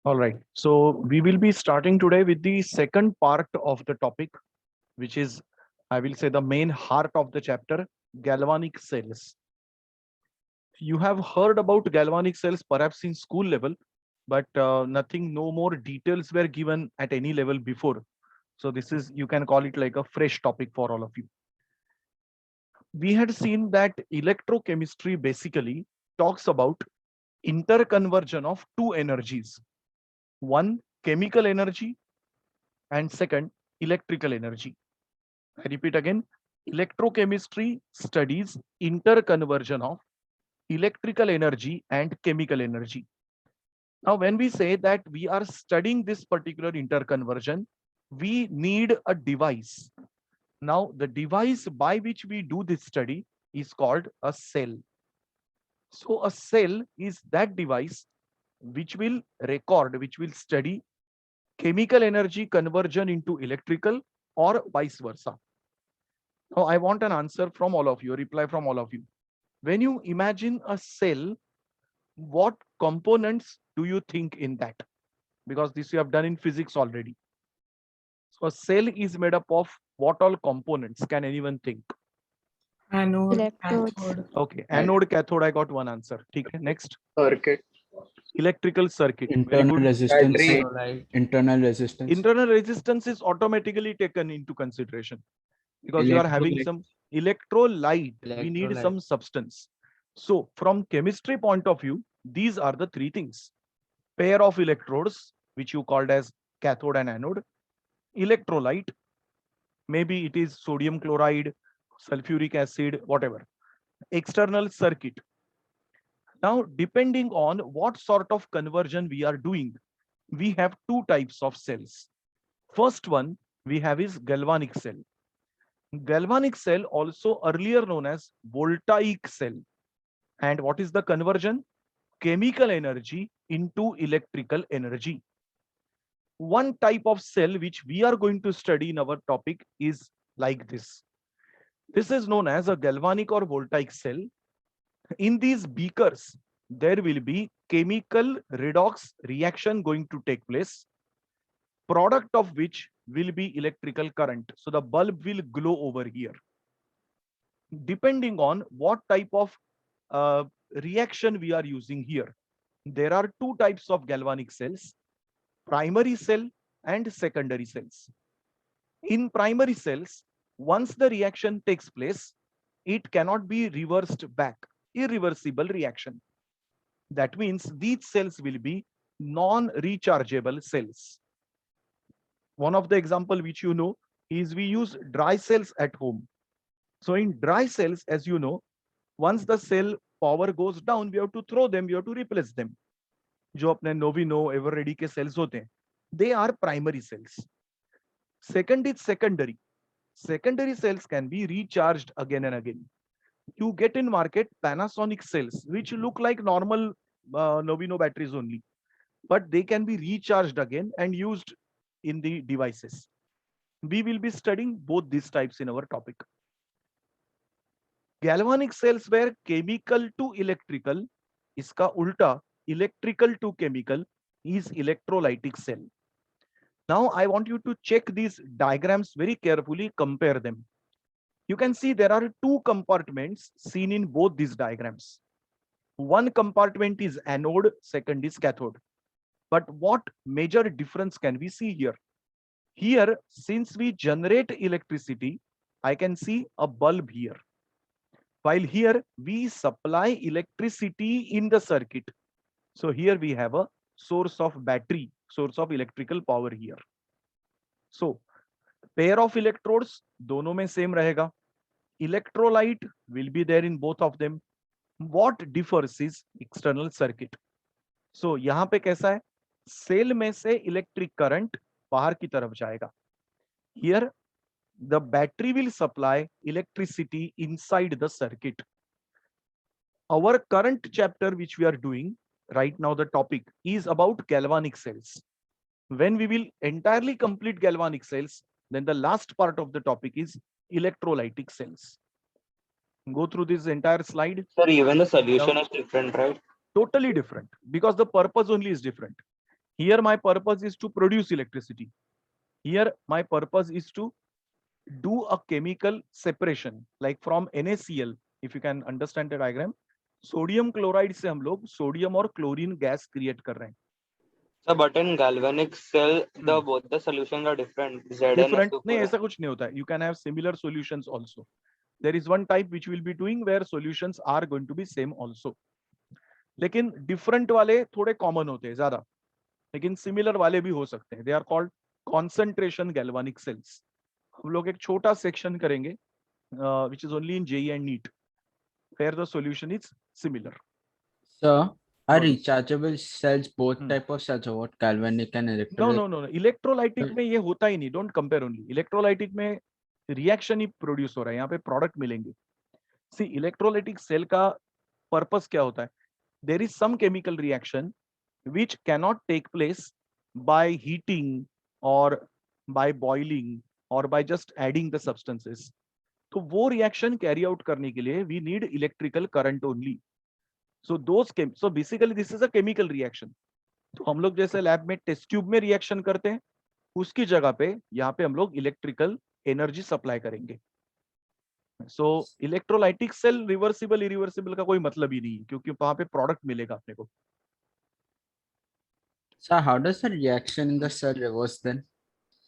All right. So we will be starting today with the second part of the topic, which is, I will say, the main heart of the chapter, galvanic cells. You have heard about galvanic cells perhaps in school level, but nothing, no more details were given at any level before. So this is, you can call it like a fresh topic for all of you. We had seen that electrochemistry basically talks about interconversion of two energies. One, chemical energy, and second, electrical energy. I repeat again, electrochemistry studies interconversion of electrical energy and chemical energy. Now, when we say that we are studying this particular interconversion, we need a device. Now, the device by which we do this study is called a cell. So a cell is that device which will record, which will study chemical energy conversion into electrical or vice versa. Now, I want an answer from all of you, a reply from all of you. When you imagine a cell, what components do you think in that? Because this you have done in physics already. So a cell is made up of what all components? Can anyone think? Anode, Electrodes. cathode, Okay, anode, cathode, I got one answer. Okay, next. Circuit. Electrical circuit. Very Internal good. resistance. Battery. electrolyte. Internal resistance. Internal resistance is automatically taken into consideration because you are having some electrolyte. We need Electrolyte. some substance. So from chemistry point of view, these are the three things. Pair of electrodes, which you called as cathode and anode, electrolyte, maybe it is sodium chloride, sulfuric acid, whatever. External circuit. Now, depending on what sort of conversion we are doing, we have two types of cells. First one we have is galvanic cell. Galvanic cell, also earlier known as voltaic cell. And what is the conversion? Chemical energy into electrical energy. One type of cell which we are going to study in our topic is like this. This is known as a galvanic or voltaic cell. In these beakers, there will be chemical redox reaction going to take place, product of which will be electrical current. So the bulb will glow over here. Depending on what type of reaction we are using here, there are two types of galvanic cells, primary cell and secondary cells. In primary cells, once the reaction takes place, it cannot be reversed back, irreversible reaction. That means these cells will be non-rechargeable cells. One of the example which you know is we use dry cells at home. So in dry cells, as you know, once the cell power goes down, we have to throw them, we have to replace them. जो अपने Novino, Everready के cells होते हैं, they are primary cells. Second is secondary. Secondary cells can be recharged again and again. You get in market Panasonic cells, which look like normal Novino batteries only, but they can be recharged again and used in the devices. We will be studying both these types in our topic. Galvanic cells were chemical to electrical. Iska ulta, electrical to chemical is electrolytic cell. Now I want you to check these diagrams very carefully, compare them. You can see there are two compartments seen in both these diagrams. One compartment is anode, second is cathode. But what major difference can we see here? Here, since we generate electricity, I can see a bulb here. While here we supply electricity in the circuit. So here we have a source of battery, source of electrical power here. So pair of electrodes, दोनों में same रहेगा. Electrolyte will be there in both of them. What differs is external circuit. So यहाँ पे कैसा है? Cell में से electric current बाहर की तरफ जाएगा. Here the battery will supply electricity inside the circuit. Our current chapter which we are doing right now, the topic is about galvanic cells. When we will entirely complete galvanic cells, then the last part of the topic is electrolytic cells. Go through this entire slide. Sir, even the solution is different, right? Totally different because the purpose only is different. Here my purpose is to produce electricity. Here my purpose is to do a chemical separation, like from NaCl. If you can understand the diagram, sodium chloride से हम लोग sodium और chlorine gas create कर रहे हैं. So, but in galvanic cell, the both the solutions are different. Zn Different नहीं, SO4. ऐसा कुछ नहीं होता है. You can have similar solutions also. There is one type which we'll be doing where solutions are going to be same also. लेकिन different वाले थोड़े common होते हैं ज्यादा, लेकिन similar वाले भी हो सकते हैं. They are called concentration galvanic cells. हम लोग एक छोटा सेक्शन करेंगे, which is only in JEE and NEET, where the solution is similar. So, are Sorry. rechargeable cells both Hmm. type of cells or what? Galvanic and No, electrolytic? no, no, no. Electrolytic में ये होता ही नहीं. Don't compare only. Electrolytic में reaction ही produce हो रहा है. यहाँ पे product मिलेंगे. See, electrolytic cell का purpose क्या होता है? There is some chemical reaction which cannot take place by heating or by boiling or by just adding the substances. तो वो reaction carry out करने के लिए we need electrical current only. So basically this is a chemical reaction. तो हम लोग जैसे lab में टेस्ट ट्यूब में रिएक्शन करते हैं, उसकी जगह पे यहाँ पे हम लोग इलेक्ट्रिकल एनर्जी सप्लाई करेंगे. सो इलेक्ट्रोलाइटिक सेल रिवर्सिबल इरिवर्सिबल का कोई मतलब ही नहीं है, क्योंकि वहां पे प्रोडक्ट मिलेगा अपने को. So, how does the reaction in the cell reverse then?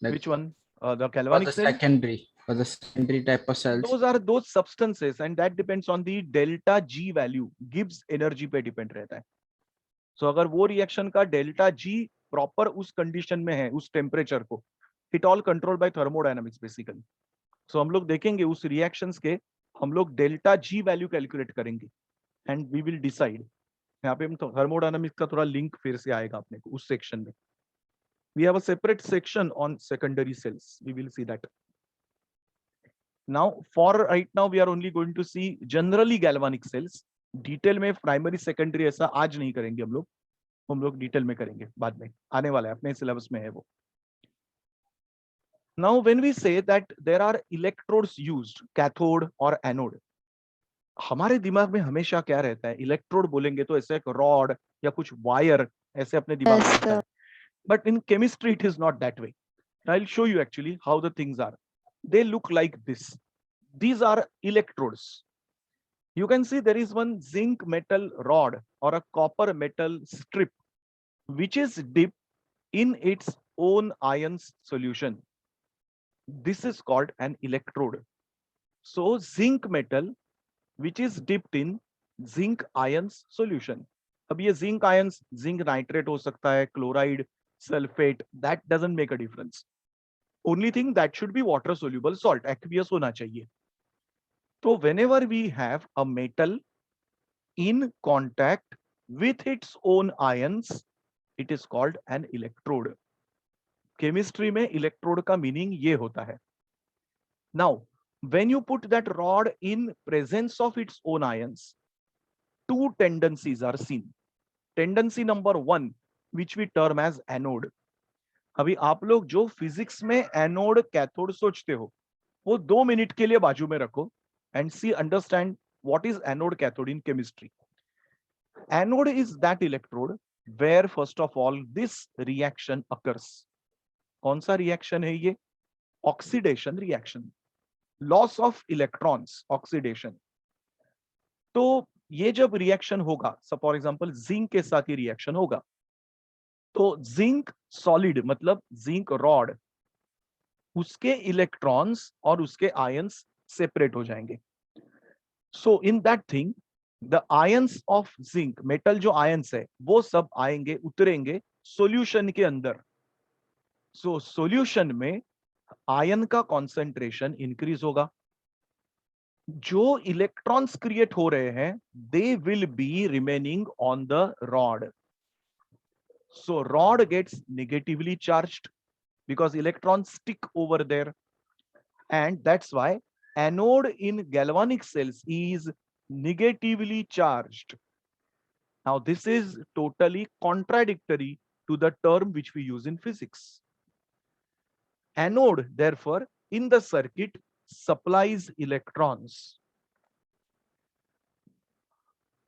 Like, Which one? The for galvanic the cell? secondary type of cells? Those are those substances and that depends on the delta G value. Gibbs energy पे depend रहता है. So अगर वो reaction का delta G proper उस condition में है, उस टेम्परेचर को, it all control by thermodynamics basically. So हम लोग देखेंगे उस रिएक्शंस के, हम लोग डेल्टा जी वैल्यू कैलकुलेट करेंगे एंड वी विल डिसाइड. यहाँ पे हम थर्मोडायनामिक्स का थोड़ा लिंक फिर से आएगा अपने को उस सेक्शन में. We have a separate section on secondary cells. We will see that. Now for right now we are only going to see generally galvanic cells. Detail में प्राइमरी सेकेंडरी ऐसा आज नहीं करेंगे हम लोग डिटेल में करेंगे बाद में, आने वाला है, अपने सिलेबस में है वो. Now when we say that there are electrodes used, cathode or anode, हमारे दिमाग में हमेशा क्या रहता है? इलेक्ट्रोड बोलेंगे तो ऐसे एक रॉड या कुछ वायर ऐसे अपने दिमाग में आता है. But in chemistry it is not that way. I'll show you actually how the things are. They look like this. These are electrodes. You can see there is one zinc metal rod or a copper metal strip which is dipped in its own ions solution. This is called an electrode. So zinc metal which is dipped in zinc ions solution. अब ये zinc ions, zinc nitrate हो सकता है, chloride, sulfate, that doesn't make a difference. Only thing that should be water soluble salt, aqueous होना चाहिए. So whenever we have a metal in contact with its own ions, it is called an electrode. Chemistry में electrode का meaning ये होता है. Now when you put that rod in presence of its own ions, two tendencies are seen. Tendency number 1 which we term as anode. अभी आप लोग जो physics में एनोड कैथोड सोचते हो, वो 2 मिनट के लिए बाजू में रखो and see understand what is anode cathode in chemistry. Anode is that electrode where first of all this reaction occurs. कौन सा रिएक्शन है ये? Oxidation reaction, loss of electrons, oxidation. तो ये जब रिएक्शन होगा, फॉर एग्जांपल जिंक के साथ ही रिएक्शन होगा, तो जिंक सॉलिड मतलब जिंक रॉड, उसके इलेक्ट्रॉन्स और उसके आयंस सेपरेट हो जाएंगे. So in that thing the ions of zinc, metal जो आयंस है वो सब आएंगे, उतरेंगे सॉल्यूशन के अंदर. सो सॉल्यूशन में आयन का कॉन्सेंट्रेशन इंक्रीज होगा. जो इलेक्ट्रॉन्स क्रिएट हो रहे हैं they will be remaining on the rod. So rod gets negatively charged because electrons stick over there, and that's why anode in galvanic cells is negatively charged. Now this is totally contradictory to the term which we use in physics. Anode therefore in the circuit supplies electrons.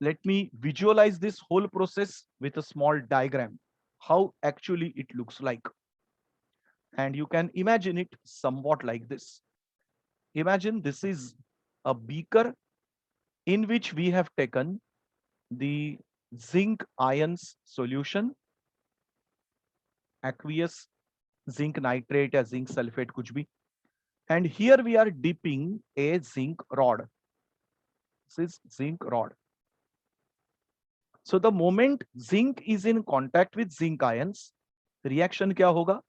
Let me visualize this whole process with a small diagram. how actually it looks like. And you can imagine it somewhat like this. Imagine this is a beaker in which we have taken the zinc ions solution, aqueous zinc nitrate या zinc sulfate कुछ भी, and here we are dipping a zinc rod. This is zinc rod. So the moment zinc is in contact with zinc ions, reaction क्या होगा?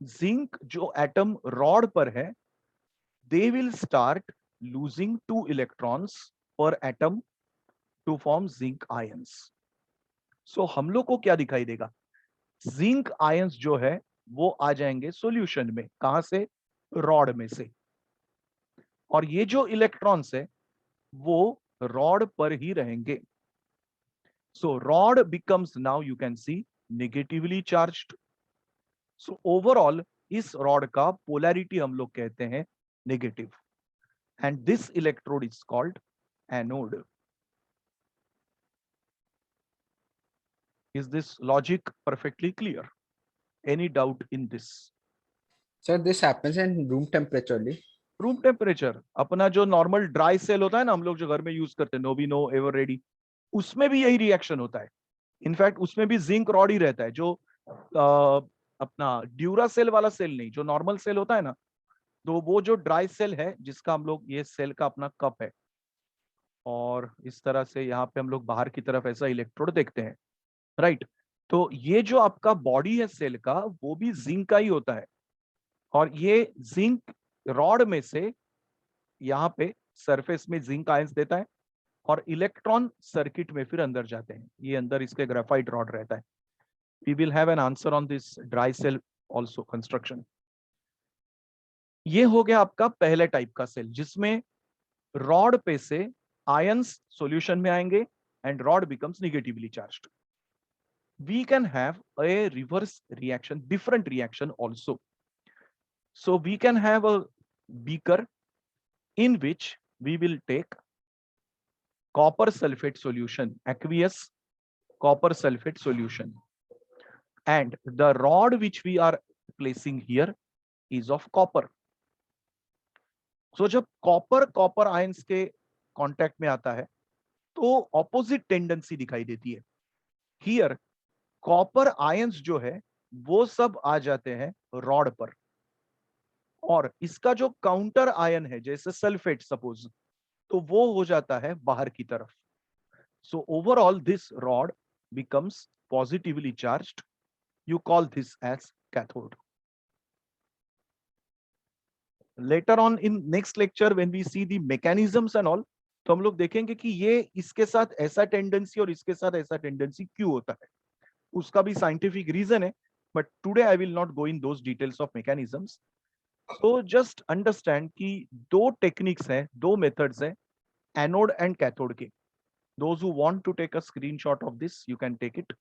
Zinc जो atom rod पर है, they will start losing 2 electrons per atom to form zinc ions. So हम लोग को क्या दिखाई देगा? Zinc ions जो है वो आ जाएंगे solution में. कहां से? रॉड में से. और ये जो इलेक्ट्रॉन्स है वो रॉड पर ही रहेंगे. So rod becomes, now you can see, negatively charged. So overall इस रॉड का पोलैरिटी हम लोग कहते हैं negative. And this electrode is called anode. Is this logic perfectly clear? Any doubt in this? Sir, this happens in room temperature only. Room temperature, अपना जो normal dry cell होता है ना हम लोग जो घर में यूज करते हैं, नोबिनो एवर रेडी, उसमें भी यही रिएक्शन होता है. इनफैक्ट उसमें भी जिंक रॉड ही रहता है. जो अपना ड्यूरा सेल वाला सेल नहीं, जो नॉर्मल सेल होता है ना, तो वो जो ड्राई सेल है जिसका हम लोग, ये सेल का अपना कप है और इस तरह से यहाँ पे हम लोग बाहर की तरफ ऐसा इलेक्ट्रोड देखते हैं, राइट. तो ये जो आपका बॉडी है सेल का वो भी जिंक का ही होता है और ये जिंक रॉड में से यहाँ पे सरफेस में जिंक आयंस देता है और इलेक्ट्रॉन सर्किट में फिर अंदर जाते हैं. ये अंदर इसके ग्रेफाइट रॉड रहता है. We will have an answer on this dry cell also construction. ये हो गया आपका पहले टाइप का सेल जिसमें रॉड पे से आयंस सॉल्यूशन में आएंगे and rod becomes negatively charged. We can have a reverse reaction, different reaction also. So we can have a beaker in which we will take copper sulfate solution, aqueous copper sulfate solution, and the rod which we are placing here is of copper. So जब copper ions के contact में आता है तो opposite tendency दिखाई देती है. Here copper ions जो है वो सब आ जाते हैं रॉड पर और इसका जो काउंटर आयन है जैसे सल्फेट सपोज, तो वो हो जाता है बाहर की तरफ. So overall this rod becomes positively charged. You call this as cathode. Later on in next lecture when we see the mechanisms and all, तो हम लोग देखेंगे कि ये इसके साथ ऐसा टेंडेंसी और इसके साथ ऐसा टेंडेंसी क्यों होता है. उसका भी साइंटिफिक रीजन है, but today I will not go in those details of mechanisms. So just understand कि दो टेक्निक्स हैं, दो मेथड्स हैं, एनोड एंड कैथोड के. Those who want to take a screenshot of this you can take it.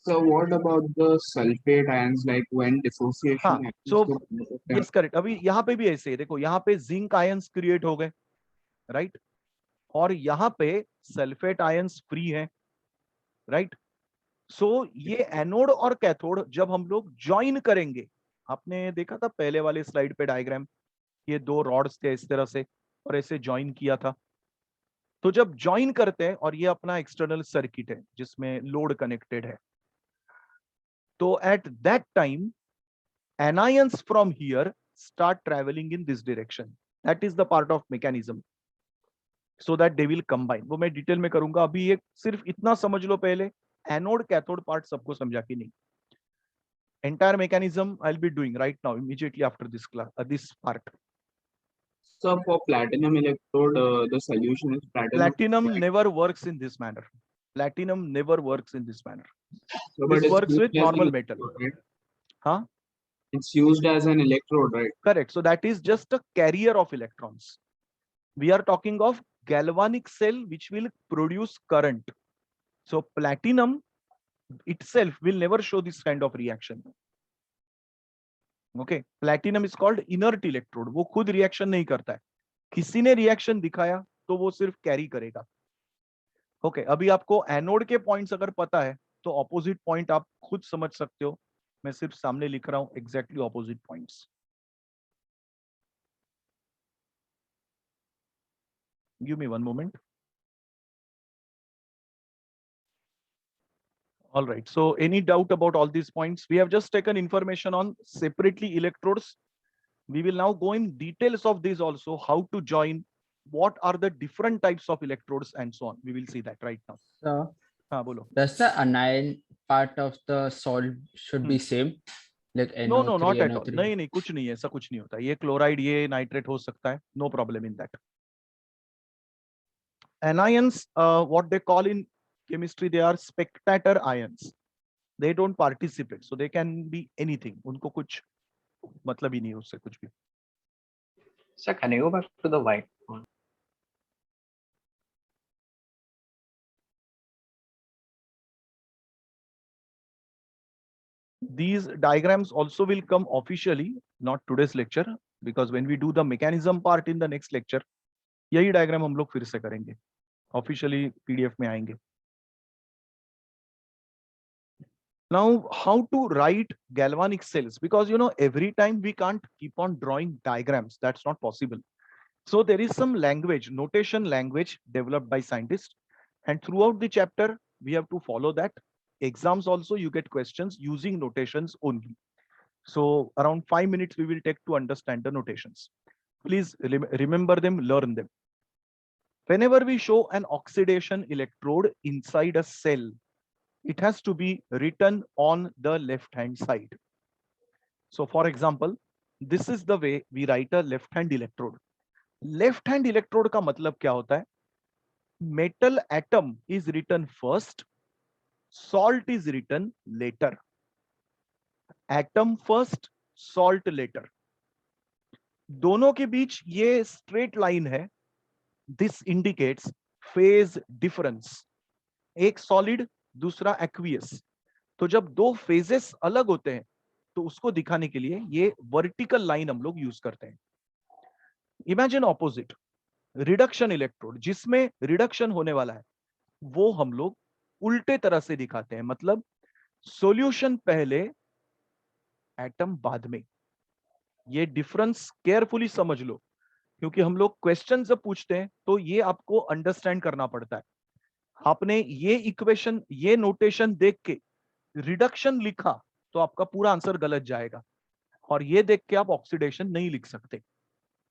So what about the sulfate ions, like when dissociation हाँ, happens so to both of them? Yes correct. अभी यहाँ पे भी ऐसे है, देखो यहाँ पे जिंक आयंस क्रिएट हो गए, राइट, और यहाँ पे सल्फेट आयंस फ्री है, राइट. सो ये एनोड और कैथोड जब हम लोग ज्वाइन करेंगे, आपने देखा था पहले वाले स्लाइड पे डायग्राम, ये दो रॉड्स थे इस तरह से और ऐसे ज्वाइन किया था. तो जब ज्वाइन करते हैं और ये अपना एक्सटर्नल सर्किट है जिसमें लोड कनेक्टेड है, तो at that time anions from here start travelling in this direction. That is the part of mechanism, so that they will combine. वो मैं डिटेल में करूंगा, अभी ये सिर्फ इतना समझ लो पहले, एनोड कैथोड पार्ट सबको समझा कि नहीं. Entire mechanism I'll be doing right now immediately after this class, this part. So for platinum electrode, the solution is Platinum right? never works in this manner. Platinum never works in this manner. So, but This it's works used with as an normal metal. electrode, right? Huh? It's used as an electrode, right? Correct. So that is just a carrier of electrons. We are talking of galvanic cell which will produce current. So platinum itself will never show this kind of reaction. Okay, platinum is called inert electrode. वो खुद reaction नहीं करता है, किसी ने reaction दिखाया तो वो सिर्फ कैरी करेगा. ओके, अभी आपको एनोड के पॉइंट्स अगर पता है तो ऑपोजिट पॉइंट आप खुद समझ सकते हो, मैं सिर्फ सामने लिख रहा हूं exactly opposite points. Give me one moment. All right, so any doubt about all these points? We have just taken information on separately electrodes. We will now go in details of these also, how to join, what are the different types of electrodes and so on. We will see that right now. So हाँ बोलो। does the anion part of the salt should be same? Like No, no, NO3, not at all. NO3? नहीं नहीं, कुछ नहीं है, ऐसा कुछ नहीं होता। ये क्लोराइड, ये नाइट्रेट हो सकता है, no problem in that. Anions, what they call in chemistry, they are spectator ions. They don't participate, so they can be anything. उनको कुछ मतलब ही नहीं है उससे कुछ भी। Sir, can you go back to the white one? These diagrams also will come officially, not today's lecture, because when we do the mechanism part in the next lecture, यही diagram हम लोग फिर से करेंगे, officially PDF में आएंगे। Now, how to write galvanic cells? Because you know, every time we can't keep on drawing diagrams. That's not possible. So there is some language, notation language developed by scientists, and throughout the chapter we have to follow that. Exams also you get questions using notations only. So around 5 minutes we will take to understand the notations. Please remember them, learn them. Whenever we show an oxidation electrode inside a cell, it has to be written on the left hand side. So for example, this is the way we write a left hand electrode. Left hand electrode का मतलब क्या होता है? Metal atom is written first, salt is written later. Atom first, salt later. दोनों के बीच ये straight line है. This indicates phase difference. एक solid, दूसरा aqueous. तो जब दो phases अलग होते हैं तो उसको दिखाने के लिए ये vertical line हम लोग यूज करते हैं. Imagine opposite, reduction electrode, जिसमें reduction होने वाला है, वो हम लोग उल्टे तरह से दिखाते हैं. मतलब solution पहले, एटम बाद में. ये डिफरेंस केयरफुली समझ लो, क्योंकि हम लोग क्वेश्चन जब पूछते हैं तो ये आपको अंडरस्टैंड करना पड़ता है. आपने ये इक्वेशन, ये नोटेशन देख के रिडक्शन लिखा तो आपका पूरा आंसर गलत जाएगा, और ये देख के आप ऑक्सीडेशन नहीं लिख सकते.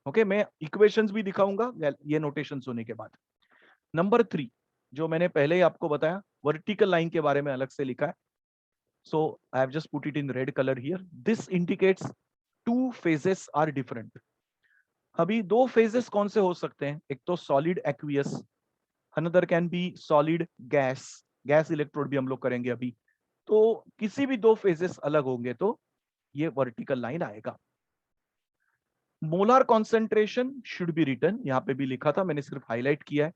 ओके, मैं इक्वेशंस भी दिखाऊंगा ये नोटेशंस होने के बाद. नंबर 3, जो मैंने पहले ही आपको बताया, वर्टिकल लाइन के बारे में अलग से लिखा है. So I have just put it in red color here. This indicates two phases are different. अभी दो phases कौन से हो सकते हैं? एक तो solid aqueous, another can be solid gas. Gas electrode भी हम लोग करेंगे अभी. तो किसी भी दो phases अलग होंगे तो ये vertical line आएगा. Molar concentration should be written. यहाँ पे भी लिखा था, मैंने सिर्फ highlight किया है.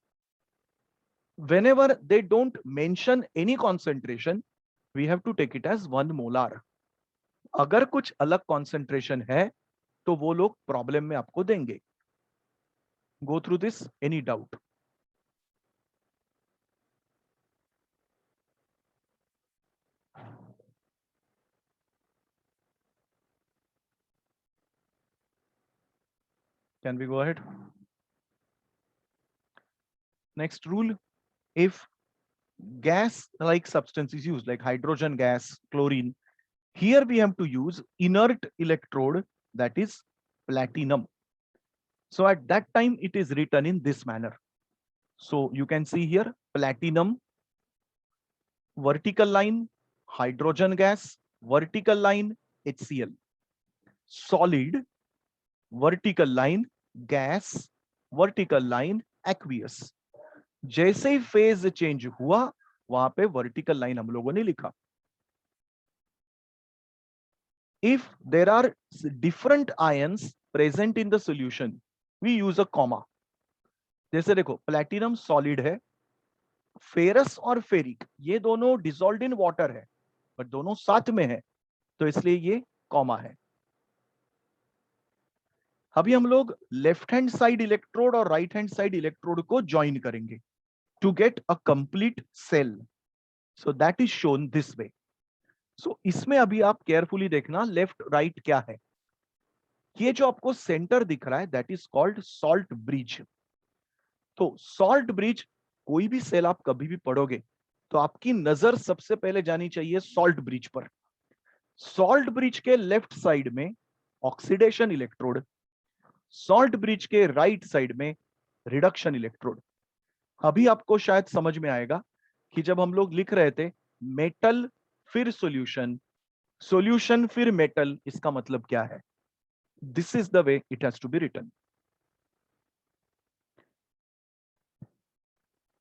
Whenever they don't mention any concentration, we have to take it as 1 molar. अगर कुछ अलग concentration है तो वो लोग प्रॉब्लम में आपको देंगे. Go through this, any doubt? Can we go ahead? Next rule, if gas like substance is used, like hydrogen gas, chlorine, here we have to use inert electrode, that is platinum. So at that time it is written in this manner. So you can see here platinum, vertical line, hydrogen gas, vertical line, HCl, solid, vertical line, gas, vertical line, aqueous. जैसे ही phase change हुआ वहां पे vertical line हम लोगों ने लिखा. If there are different ions present in the solution, we use a comma. जैसे देखो, प्लेटिनम सॉलिड है, फेरस और फेरिक ये दोनों डिसॉल्व्ड इन वाटर है, बट दोनों साथ में है, तो इसलिए ये कॉमा है. अभी हम लोग लेफ्ट हैंड साइड इलेक्ट्रोड और राइट हैंड साइड इलेक्ट्रोड को ज्वाइन करेंगे to get a complete cell. So that is shown this way. So इसमें अभी आप केयरफुली देखना लेफ्ट राइट क्या है। ये जो आपको सेंटर दिख रहा है that is called salt bridge. तो सॉल्ट ब्रिज कोई भी सेल आप कभी भी पढ़ोगे तो आपकी नजर सबसे पहले जानी चाहिए सॉल्ट ब्रिज पर। सॉल्ट ब्रिज के लेफ्ट साइड में ऑक्सीडेशन इलेक्ट्रोड, सॉल्ट ब्रिज के राइट साइड में रिडक्शन इलेक्ट्रोड। अभी आपको शायद समझ में आएगा कि जब हम लोग लिख रहे थे मेटल फिर सॉल्यूशन, सॉल्यूशन फिर मेटल, इसका मतलब क्या है। This is the way it has to be written.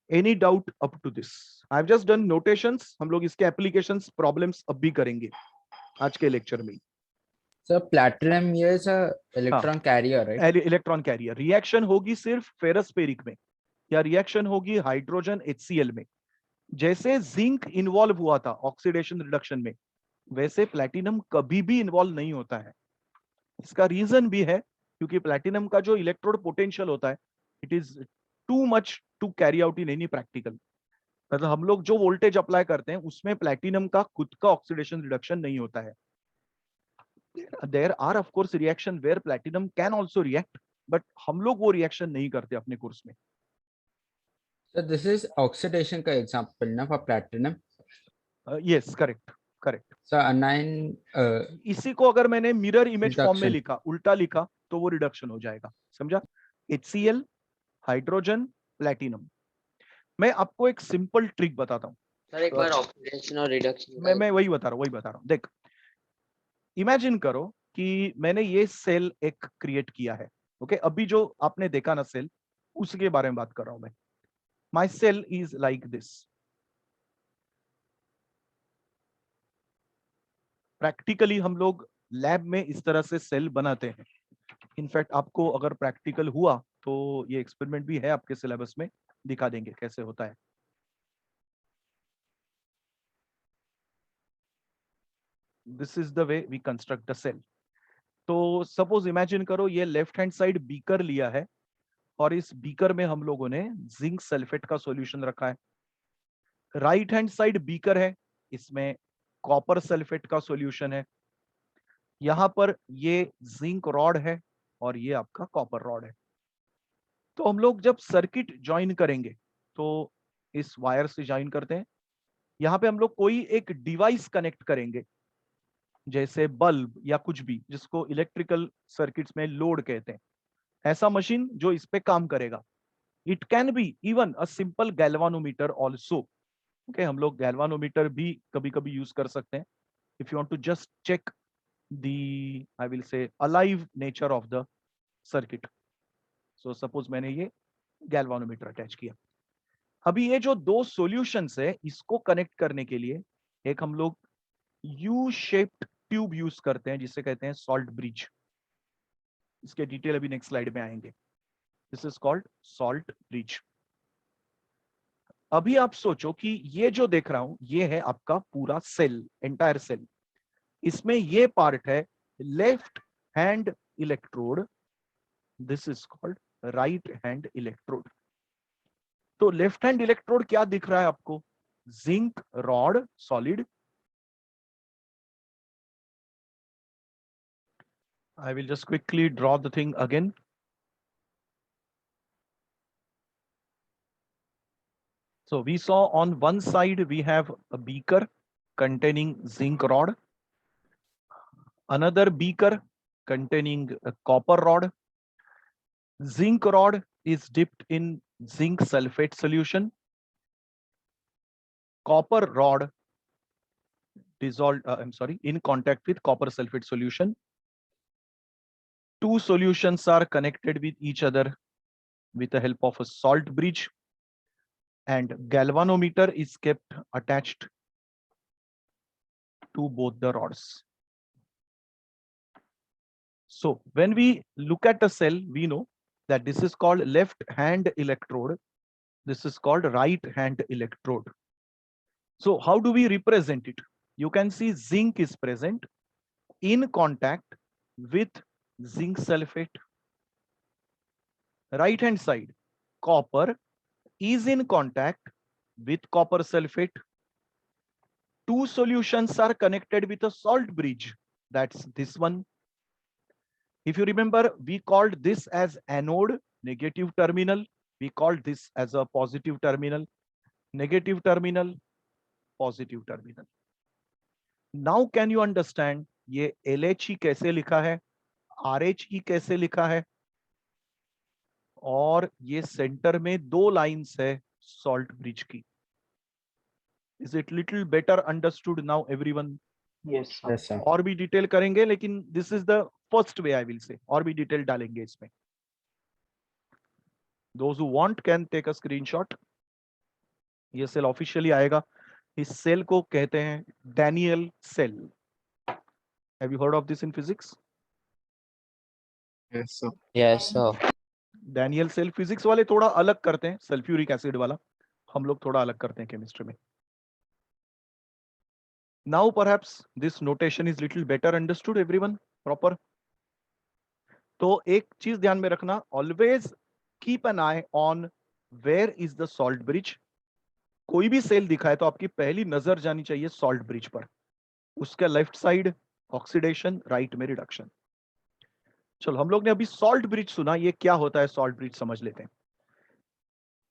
Any doubt up to this? I have just done notations, हम लोग इसके एप्लीकेशंस प्रॉब्लम्स अब भी करेंगे आज के लेक्चर में। So platinum here is a electron carrier, right? Electron carrier, reaction होगी सिर्फ फेरस-पेरिक में या रिएक्शन होगी हाइड्रोजन HCl में। जैसे जिंक इन्वॉल्व हुआ था ऑक्सीडेशन रिडक्शन में, वैसे प्लैटिनम कभी भी इन्वॉल्व नहीं होता है। इसका रीजन भी है क्योंकि प्लैटिनम का जो इलेक्ट्रोड पोटेंशियल होता है it is too much to carry out in any practical. मतलब हम लोग जो वोल्टेज अप्लाई करते हैं उसमें प्लैटिनम का खुद का ऑक्सीडेशन रिडक्शन नहीं होता है। There are of course reaction where platinum can also react, but हम लोग वो रिएक्शन नहीं करते अपने कोर्स में। So this is oxidation का example ना for platinum. Yes, correct correct. So anion इसी को अगर मैंने मिरर इमेज फॉर्म में reduction. लिखा, उल्टा लिखा, तो वो रिडक्शन हो जाएगा। समझा? HCl, hydrogen, platinum. मैं आपको एक सिंपल ट्रिक बताता हूँ। सर एक बार ऑक्सीडेशन और रिडक्शन मैं वही बता रहा हूँ। देख, इमेजिन करो कि मैंने ये सेल एक क्रिएट किया है। ओके, अभी जो आपने देखा ना सेल, उसके बारे में बात कर रहा हूं मैं। My cell is like this. Practically हम लोग लैब में इस तरह से सेल बनाते हैं। इनफैक्ट आपको अगर प्रैक्टिकल हुआ तो ये एक्सपेरिमेंट भी है आपके सिलेबस में, दिखा देंगे कैसे होता है। This is the way we construct the cell. तो सपोज इमेजिन करो ये लेफ्ट हैंड साइड बीकर लिया है और इस बीकर में हम लोगों ने जिंक सल्फेट का सॉल्यूशन रखा है। राइट हैंड साइड बीकर है, इसमें कॉपर सल्फेट का सॉल्यूशन है। यहां पर ये जिंक रॉड है और ये आपका कॉपर रॉड है। तो हम लोग जब सर्किट ज्वाइन करेंगे तो इस वायर से ज्वाइन करते हैं। यहाँ पे हम लोग कोई एक डिवाइस कनेक्ट करेंगे, जैसे बल्ब या कुछ भी, जिसको इलेक्ट्रिकल सर्किट्स में लोड कहते हैं। ऐसा मशीन जो इस पे काम करेगा। It can be even a simple galvanometer also. Okay, हम लोग गैल्वानोमीटर भी कभी कभी यूज कर सकते हैं if you want to just check the, I will say, alive nature of the circuit. So suppose मैंने ये गैल्वानोमीटर अटैच किया। अभी ये जो दो सॉल्यूशंस है इसको कनेक्ट करने के लिए एक हम लोग यू शेप्ड ट्यूब यूज करते हैं जिसे कहते हैं सॉल्ट ब्रिज। इसके डिटेल अभी नेक्स्ट स्लाइड में आएंगे। This is called salt bridge. अभी आप सोचो कि ये जो देख रहा हूं ये है आपका पूरा सेल, एंटायर सेल। इसमें ये पार्ट है left hand electrode, this is called right hand electrode. तो लेफ्ट हैंड इलेक्ट्रोड क्या दिख रहा है आपको? Zinc rod solid. I will just quickly draw the thing again. So we saw on one side we have a beaker containing zinc rod, another beaker containing a copper rod. Zinc rod is dipped in zinc sulfate solution. Copper rod dissolved, in contact with copper sulfate solution. Two solutions are connected with each other with the help of a salt bridge, and galvanometer is kept attached to both the rods. So when we look at a cell, we know that this is called left hand electrode. This is called right hand electrode. So how do we represent it? You can see zinc is present in contact with zinc sulfate. Right hand side, copper is in contact with copper sulfate. two solutions are connected with a salt bridge. That's this one. If you remember, we called this as anode, negative terminal. We called this as a positive terminal, negative terminal, positive terminal. Now can you understand ये LHE कैसे लिखा है, RHE कैसे लिखा है, और ये centre में दो लाइंस है सॉल्ट ब्रिज की. Is it little better understood now everyone? Yes, sir. Yes, sir. और भी डिटेल करेंगे, लेकिन this is the first way I will से, और भी डिटेल डालेंगे इसमें. Those who want can take a screenshot. ये सेल ऑफिशियली आएगा. इस सेल को कहते हैं Daniell cell. Have you heard of this in physics? Yes, sir. Yes, sir. Daniell cell physics वाले थोड़ा अलग करते हैं, सल्फ्यूरिक एसिड वाला. हम लोग थोड़ा अलग करते हैं केमिस्ट्री में. Now perhaps this notation is little better understood everyone, proper. तो एक चीज ध्यान में रखना, always keep an eye on where is the salt bridge. कोई भी सेल दिखाए तो आपकी पहली नजर जानी चाहिए सॉल्ट ब्रिज पर. उसके लेफ्ट साइड ऑक्सीडेशन, राइट में रिडक्शन. चलो, हम लोग ने अभी सॉल्ट ब्रिज सुना, ये क्या होता है सॉल्ट ब्रिज समझ लेते हैं.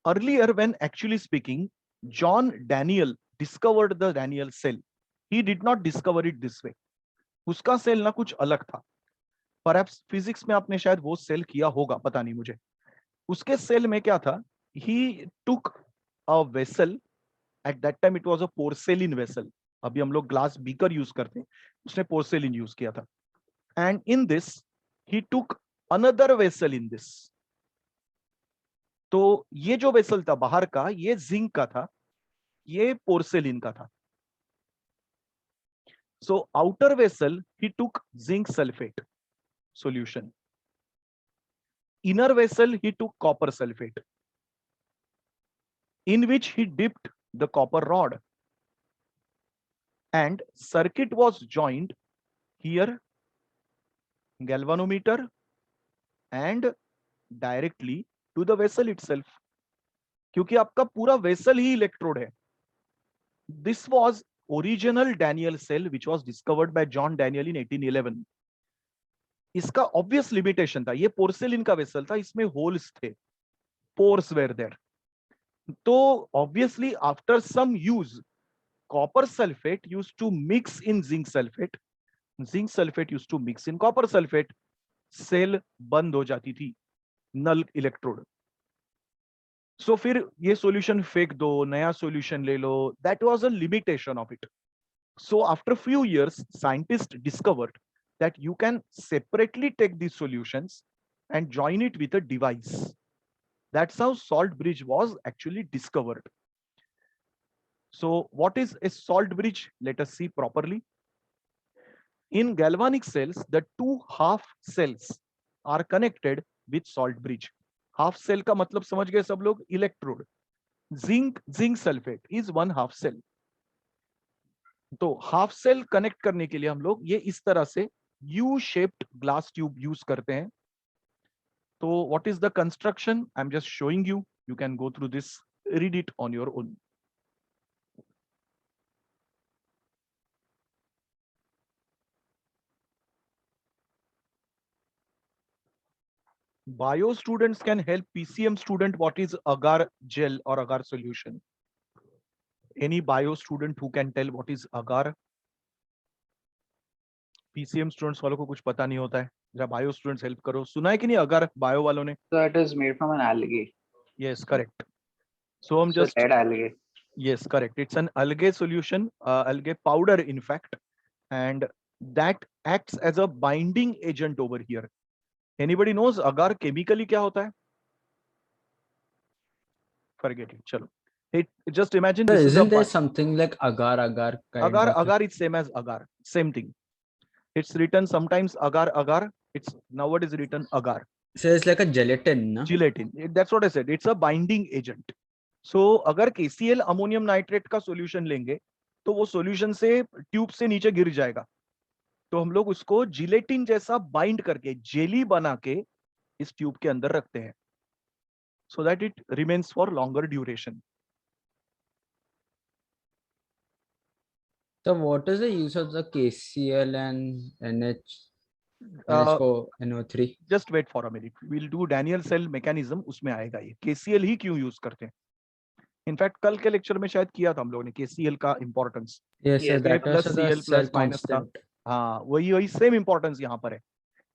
Earlier when actually speaking John Daniell discovered the Daniell cell, he did not discover it this way. उसका सेल ना कुछ अलग था. Perhaps फिजिक्स में आपने शायद वो सेल किया होगा, पता नहीं मुझे. उसके सेल में क्या था, he took a vessel. At that time it was a porcelain vessel. अभी हम लोग ग्लास बीकर यूज करते हैं, उसने पोर्सेलिन यूज किया था. And in this he took another vessel in this. तो ये जो वेसल था बाहर का, ये जिंक का था, ये पोर्सेलिन का था. So outer vessel he took zinc sulfate solution. Inner vessel he took copper sulfate, in which he dipped the copper rod, and circuit was joined here, galvanometer, and directly to the vessel itself. क्योंकि आपका पूरा vessel ही electrode है. This was original Daniel cell which was discovered by John Daniel in 1811. इसका obvious limitation था, ये पोर्सेलिन का vessel था, इसमें होल्स थे, पोर्स वेर देयर. तो obviously after some use copper sulphate used to mix in zinc sulphate, zinc sulphate used to mix in copper sulphate. Cell बंद हो जाती थी, नल इलेक्ट्रोड. सो फिर ये सॉल्यूशन फेंक दो, नया सॉल्यूशन ले लो. That was a limitation of it. So after few years, scientists discovered that you can separately take these solutions and join it with a device. That's how salt bridge was actually discovered. So what is a salt bridge? Let us see properly. In galvanic cells, the two half cells are connected with salt bridge. Half cell का मतलब समझ गए सब लोग, electrode. Zinc sulphate is one half cell. तो half cell connect करने के लिए हम लोग ये इस तरह से U shaped glass tube use करते हैं. तो what is the construction? I am just showing you, you can go through this, read it on your own. Bio students can help PCM student what is agar gel or agar solution. Any bio student who can tell what is agar? PCM students वालों को कुछ पता नहीं होता है, जरा bio students help करो. सुना है कि नहीं अगर bio वालों ने? So it is made from an algae. Yes, correct. So I'm So just, red algae. yes, correct. It's an algae solution, algae powder in fact, and that acts as a binding agent over here. Anybody knows agar chemically क्या होता है? Forget it. चलो. It just imagine Sir, this is isn't a there something like agar kind agar of? agar is same as agar, same thing. It's written sometimes agar, it's nowadays written agar. So it's like a gelatin, no? Gelatin. That's what I said. It's a binding agent. So अगर KCl ammonium nitrate का solution लेंगे तो वो solution से tube से नीचे गिर जाएगा. तो हम लोग उसको जिलेटिन जैसा बाइंड करके जेली बना के इस ट्यूब के अंदर रखते हैं, so that it remains for longer duration. So what is the use of the KCl and Uh, NH4NO3? just wait for a minute. We'll do Daniel cell mechanism, उसमें आएगा ये. KCl ही क्यों यूज करते हैं? इनफैक्ट कल के lecture में शायद किया था हम लोगों ने KCl का importance. Yes, sir, Yes, that plus also the Cl cell plus minus का. constant. हाँ, वही सेम इंपॉर्टेंस यहाँ पर है.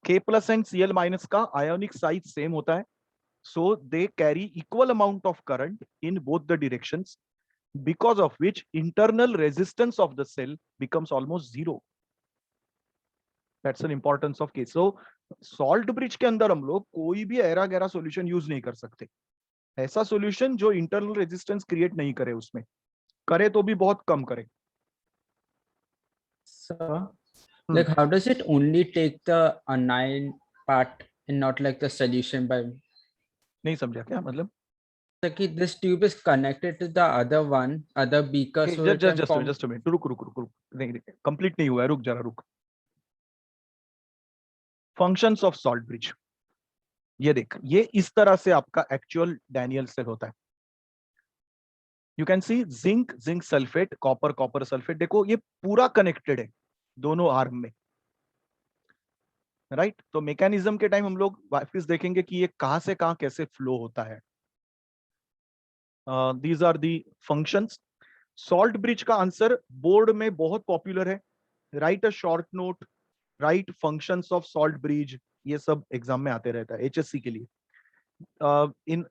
K plus and Cl minus का आयोनिक साइज सेम होता है. So they carry equal amount of current in both the directions, because of which internal resistance of the cell becomes almost zero. That's an importance of K. So salt bridge के अंदर हम लोग कोई भी ऐरा गैरा solution use नहीं कर सकते. ऐसा सॉल्यूशन जो इंटरनल रेजिस्टेंस क्रिएट नहीं करे, उसमें करे तो भी बहुत कम करे. So, like, how does it only take the anion part and not like the solution by नहीं समझा क्या मतलब? like this tube is connected to the other beaker, so it can form. just a minute. रुक. नहीं, complete नहीं हुआ है. रुक जरा रुक. Functions of salt bridge. ये देख, ये इस तरह से आपका एक्चुअल डैनियल सेल होता है. You can C zinc sulphate, copper sulphate. देखो ये पूरा कनेक्टेड है दोनों आर्म में, राइट? तो मैकेनिज्म के टाइम हम लोग वापस देखेंगे कि ये कहां से कहां कैसे फ्लो होता है. These are the functions. Salt bridge का आंसर बोर्ड में बहुत पॉपुलर है. Write a short note, write functions of salt bridge. ये सब एग्जाम में आते रहता है HSC के लिए. इन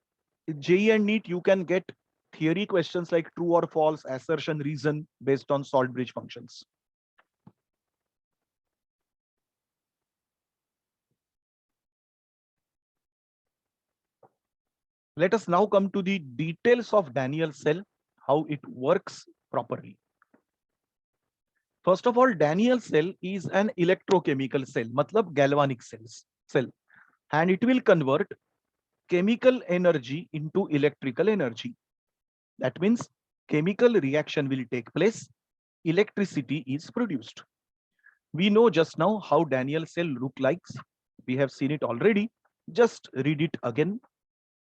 JEE and NEET you can get theory questions like true or false, assertion, reason based on salt bridge functions. Let us now come to the details of Daniel cell, how it works properly. First of all, Daniel cell is an electrochemical cell, matlab galvanic cell, and it will convert chemical energy into electrical energy. That means chemical reaction will take place, electricity is produced. We know just now how Daniel cell look like. We have seen it already. Just read it again.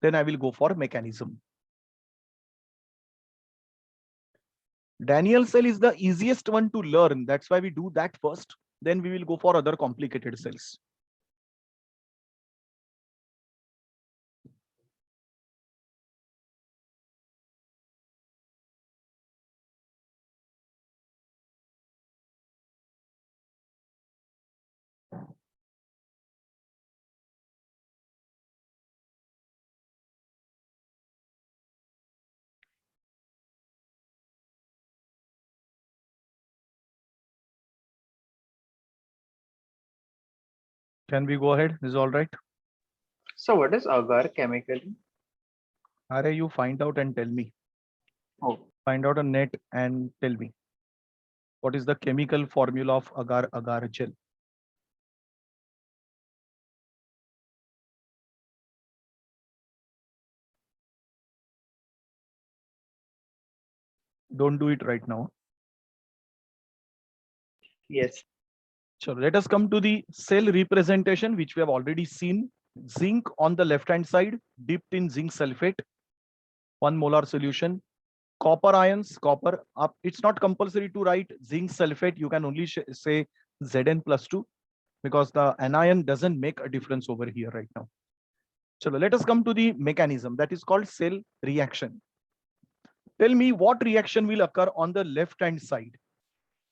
Then I will go for mechanism. Daniel cell is the easiest one to learn. That's why we do that first. Then we will go for other complicated cells. Can we go ahead? Is all right? So what is agar chemically? Are you find out and tell me? Oh, Find out a net and tell me. What is the chemical formula of agar gel? Don't do it right now. yes. So let us come to the cell representation, which we have already seen. Zinc on the left hand side, dipped in zinc sulfate, 1 molar solution. Copper ions, copper up. It's not compulsory to write zinc sulfate. You can only say Zn+2 because the anion doesn't make a difference over here right now. So let us come to the mechanism that is called cell reaction. Tell me what reaction will occur on the left hand side?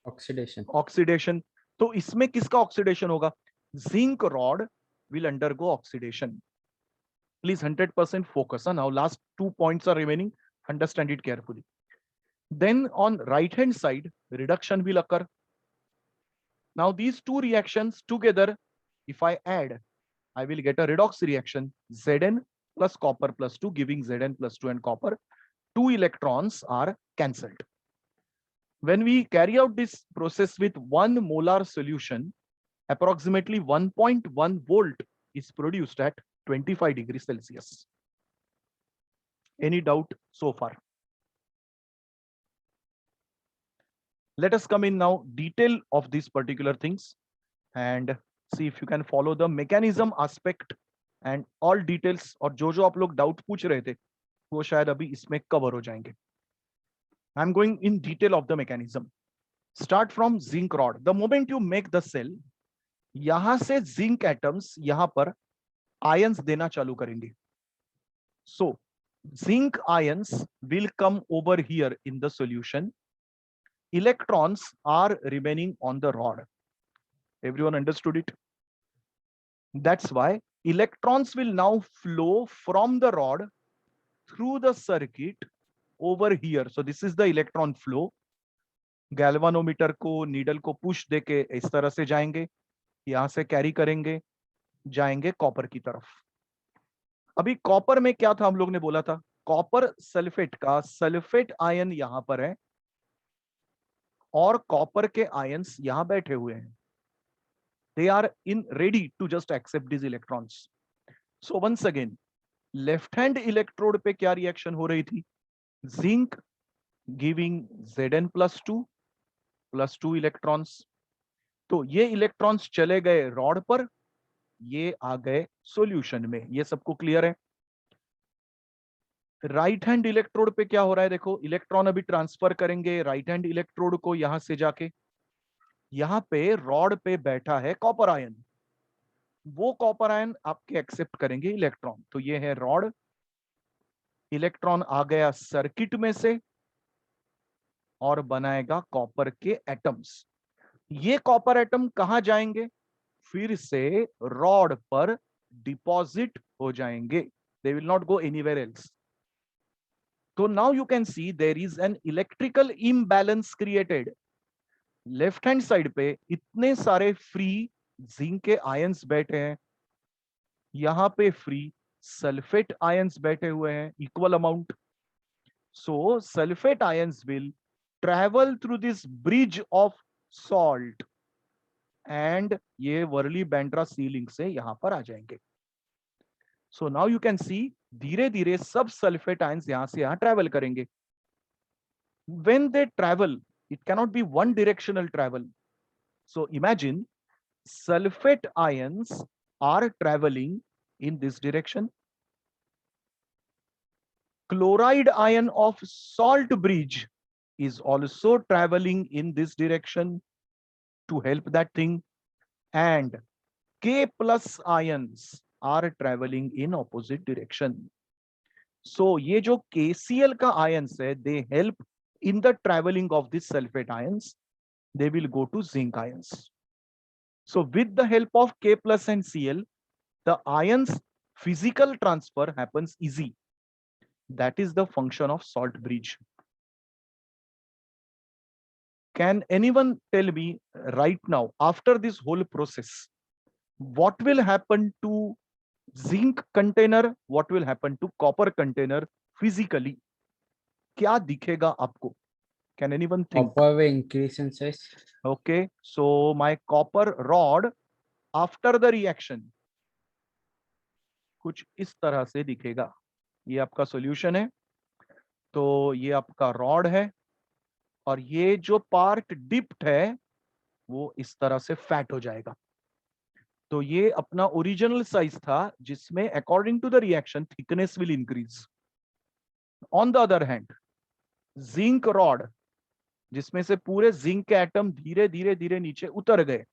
Oxidation. Oxidation. तो इसमें किसका oxidation होगा? Zinc rod will undergo oxidation. Please 100% focus. Now last 2 points are remaining. Understand it carefully. Then on right hand side, reduction will occur. Now these two reactions together, if I add, I will get a redox reaction. Zn plus copper plus 2 giving Zn+2 and copper. 2 electrons are cancelled. When we carry out this process with 1 molar solution, approximately 1.1 volt is produced at 25 degrees Celsius. Any doubt so far? Let us come in now detail of these particular things and see if you can follow the mechanism aspect and all details. और जो आप लोग doubt पूछ रहे थे वो शायद अभी इसमें cover हो जाएंगे. I'm going in detail of the mechanism. Start from zinc rod. The moment you make the cell, यहां से जिंक एटम्स यहां पर आयंस देना चालू करेंगे. So zinc ions will come over here in the solution. Electrons are remaining on the rod. Everyone understood it? That's why electrons will now flow from the rod through the circuit over here. So this is the electron flow. Galvanometer को needle को push देके इस तरह से जाएंगे, यहां से carry करेंगे, जाएंगे कॉपर की तरफ. अभी कॉपर में क्या था, हम लोग ने बोला था कॉपर सल्फेट का सल्फेट आयन यहां पर है और कॉपर के आयंस यहां बैठे हुए हैं. They are in ready to just accept these electrons. So once again, left hand electrode पे क्या रिएक्शन हो रही थी? Zinc giving Zn+2 electrons. तो ये इलेक्ट्रॉन्स चले गए रॉड पर, ये आ गए सॉल्यूशन में. ये सबको क्लियर है? राइट हैंड इलेक्ट्रोड पे क्या हो रहा है? देखो, इलेक्ट्रॉन अभी ट्रांसफर करेंगे राइट हैंड इलेक्ट्रोड को, यहां से जाके यहां पे रॉड पे बैठा है कॉपर आयन. वो कॉपर आयन आपके एक्सेप्ट करेंगे इलेक्ट्रॉन. तो ये है रॉड, इलेक्ट्रॉन आ गया सर्किट में से और बनाएगा कॉपर के एटम्स. ये कॉपर एटम कहां जाएंगे? फिर से रॉड पर डिपॉजिट हो जाएंगे. They will not go anywhere else. तो now you can see there is an electrical imbalance created. Left hand side पे इतने सारे फ्री जिंक के आयंस बैठे हैं, यहां पे फ्री सल्फेट आयंस बैठे हुए हैं equal amount. So sulphate ions will travel through this bridge of salt and ये वर्ली बैंड्रा सीलिंग से यहां पर आ जाएंगे. सो नाउ यू कैन सी धीरे धीरे सब सल्फेट आयंस यहां से यहां ट्रैवल करेंगे. When they travel, it cannot be one directional travel. So imagine sulfate ions are traveling in this direction. Chloride ion of salt bridge is also traveling in this direction to help that thing. And K plus ions are traveling in opposite direction. So ये जो KCl का ions है, they help in the traveling of these sulfate ions. They will go to zinc ions. So with the help of K plus and Cl, the ions physical transfer happens easy. That is the function of salt bridge. Can anyone tell me right now, after this whole process, what will happen to zinc container? What will happen to copper container physically? क्या दिखेगा आपको? Can anyone think? Copper will increase in size. Okay, so my copper rod after the reaction कुछ इस तरह से दिखेगा. ये आपका सॉल्यूशन है, तो ये आपका रॉड है और ये जो पार्ट डिप्ट है वो इस तरह से फैट हो जाएगा. तो ये अपना ओरिजिनल साइज था जिसमें according to the reaction thickness will increase. On the other hand zinc rod, जिसमें से पूरे जिंक के एटम धीरे धीरे धीरे नीचे उतर गए,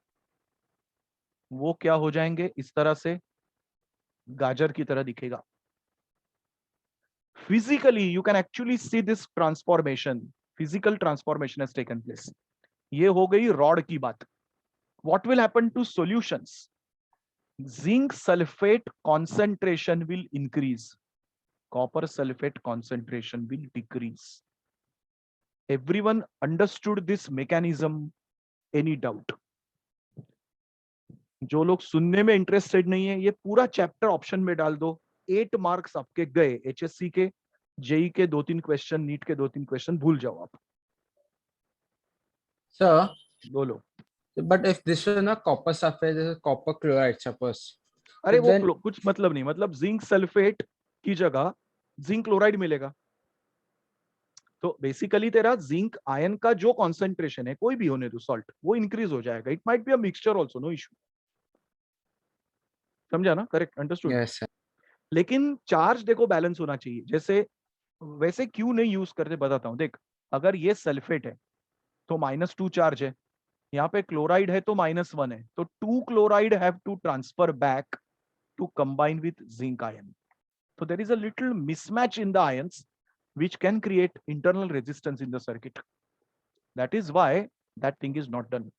वो क्या हो जाएंगे? इस तरह से गाजर की तरह दिखेगा. Physically you can actually see this transformation. Physical transformation has taken place. ये हो गई रॉड की बात. What will happen to solutions? Zinc sulphate concentration will increase, copper sulphate concentration will decrease. Everyone understood this mechanism? Any doubt? जो लोग सुनने में interested नहीं है, ये पूरा चैप्टर ऑप्शन में डाल दो. 8 मार्क्स आपके गए. HSC के, जेई के 2-3 क्वेश्चन, नीट के 2-3 क्वेश्चन भूल जाओ आप. Sir, बोलो. but if this was not copper sulfate, this is copper chloride, suppose. अरे वो then- कुछ मतलब नहीं. मतलब जिंक सल्फेट की जगह जिंक क्लोराइड मिलेगा. तो बेसिकली तेरा जिंक आयन का जो कॉन्सेंट्रेशन है, कोई भी होने दो सॉल्ट, वो इंक्रीज हो जाएगा. It might be a mixture also, no issue. समझा ना? Correct, understood. Yes, sir. लेकिन चार्ज देखो बैलेंस होना चाहिए. जैसे वैसे क्यों नहीं यूज करते बताता हूं. देख, अगर ये सल्फेट है तो -2 चार्ज है, यहाँ पे क्लोराइड है तो -1 है, तो 2 chloride have to transfer back to combine with zinc ion. So there is a little mismatch in the ions which can create internal resistance in the circuit. That is why that thing is not done.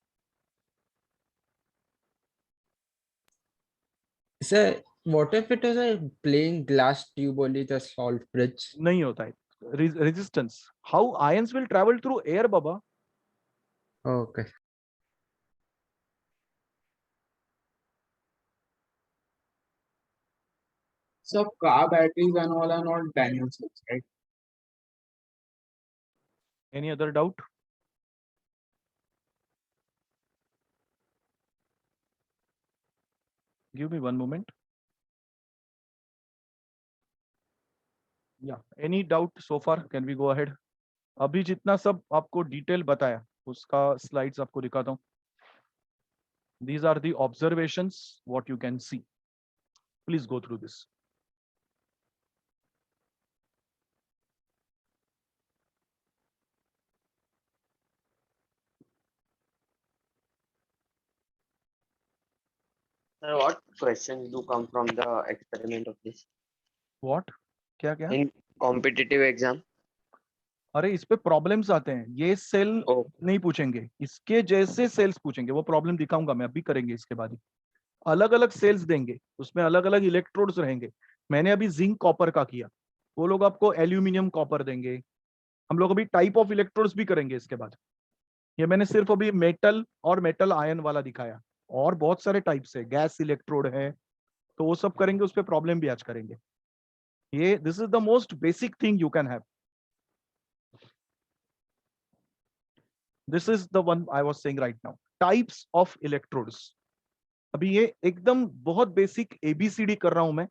Sir, what if it is a plain glass tube only, the salt bridge? नहीं होता है. Resistance. How ions will travel through air, Baba? Okay. So car batteries and all are not Daniel cells, right? Any other doubt? Give me one moment. Yeah. Any doubt so far? Can we go ahead? अभी जितना सब आपको detail बताया उसका slides आपको दिखाता हूँ. These are the observations what you can see. Please go through this. Sir, what questions do come from the experiment of this What? क्या क्या? in competitive exam? अरे इस पे प्रॉब्लम्स आते हैं. ये सेल Oh, नहीं पूछेंगे, इसके जैसे सेल्स पूछेंगे. वो प्रॉब्लम दिखाऊंगा मैं, अभी करेंगे इसके बाद ही. अलग अलग सेल्स देंगे, उसमें अलग अलग इलेक्ट्रोड्स रहेंगे. मैंने अभी जिंक कॉपर का किया, वो लोग आपको एल्यूमिनियम कॉपर देंगे. हम लोग अभी टाइप ऑफ इलेक्ट्रोड्स भी करेंगे इसके बाद. ये मैंने सिर्फ अभी मेटल और मेटल आयन वाला दिखाया, और बहुत सारे टाइप्स है. गैस इलेक्ट्रोड है, तो वो सब करेंगे. उस पर प्रॉब्लम भी आज करेंगे. ये this is the most basic thing you can have. This is the one I was saying right now. Types of electrodes. अभी ये एकदम बहुत बेसिक ABCD कर रहा हूं मैं.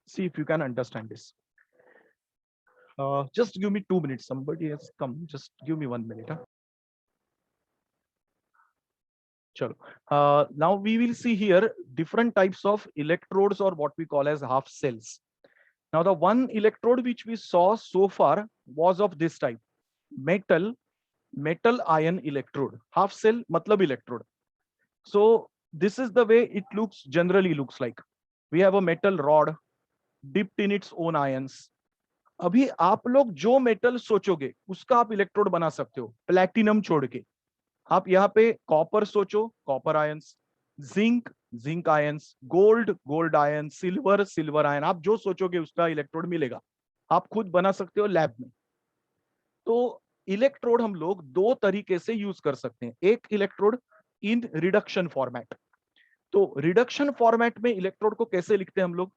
See if you can understand this. Just give me 2 minutes. Somebody has come. Just give me 1 minute. Chalo. Now we will see here different types of electrodes, or what we call as half cells. Now the one electrode which we saw so far was of this type. Metal ion electrode. Half cell matlab electrode. So this is the way it generally looks like. We have a metal rod dipped in its own ions. अभी आप लोग जो metal सोचोगे उसका आप electrode बना सकते हो, प्लैटिनम छोड़ के. आप यहाँ पे कॉपर सोचो, copper ions, zinc ions, gold ion, silver ion, आप जो सोचोगे उसका इलेक्ट्रोड मिलेगा. आप खुद बना सकते हो लैब में. तो इलेक्ट्रोड हम लोग दो तरीके से यूज कर सकते हैं. एक इलेक्ट्रोड इन रिडक्शन फॉर्मेट. तो रिडक्शन फॉर्मेट में इलेक्ट्रोड को कैसे लिखते हैं हम लोग?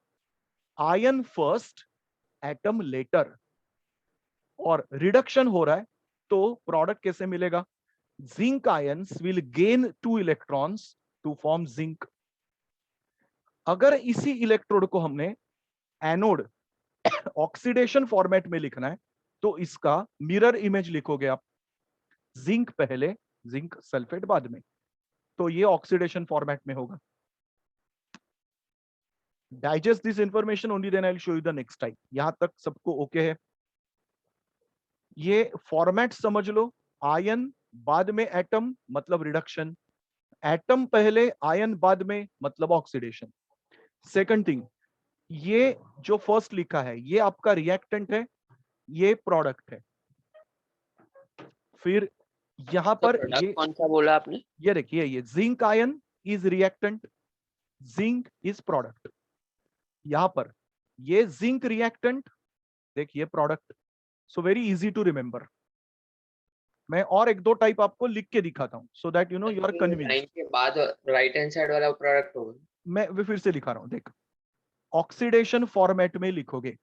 Ion first, atom later. और रिडक्शन हो रहा है तो प्रोडक्ट कैसे मिलेगा? Zinc ions will gain 2 electrons to form zinc. अगर इसी इलेक्ट्रोड को हमने एनोड ऑक्सीडेशन फॉर्मेट में लिखना है तो इसका मिरर इमेज लिखोगे आप. जिंक पहले, जिंक सल्फेट बाद में. तो ये ऑक्सीडेशन फॉर्मेट में होगा. Digest this information only, then I will show you the next type. यहां तक सबको ओके है? ये फॉर्मेट समझ लो. आयन बाद में एटम मतलब रिडक्शन, एटम पहले आयन बाद में मतलब ऑक्सीडेशन. सेकंड थिंग, ये जो फर्स्ट लिखा है ये आपका रिएक्टेंट है, ये प्रोडक्ट है. फिर यहां पर ये कौन सा बोला आपने? ये देखिए, ये zinc ion is reactant, zinc is product. यहां पर ये जिंक रिएक्टेंट, देखिए product. So very easy to remember. मैं और एक दो टाइप आपको लिख के दिखाता हूं so that you know you are convinced. Line के बाद राइट हैंड साइड वाला प्रोडक्ट होगा. मैं फिर से लिखा रहा हूं. देख, ऑक्सीडेशन फॉर्मेट में लिखोगे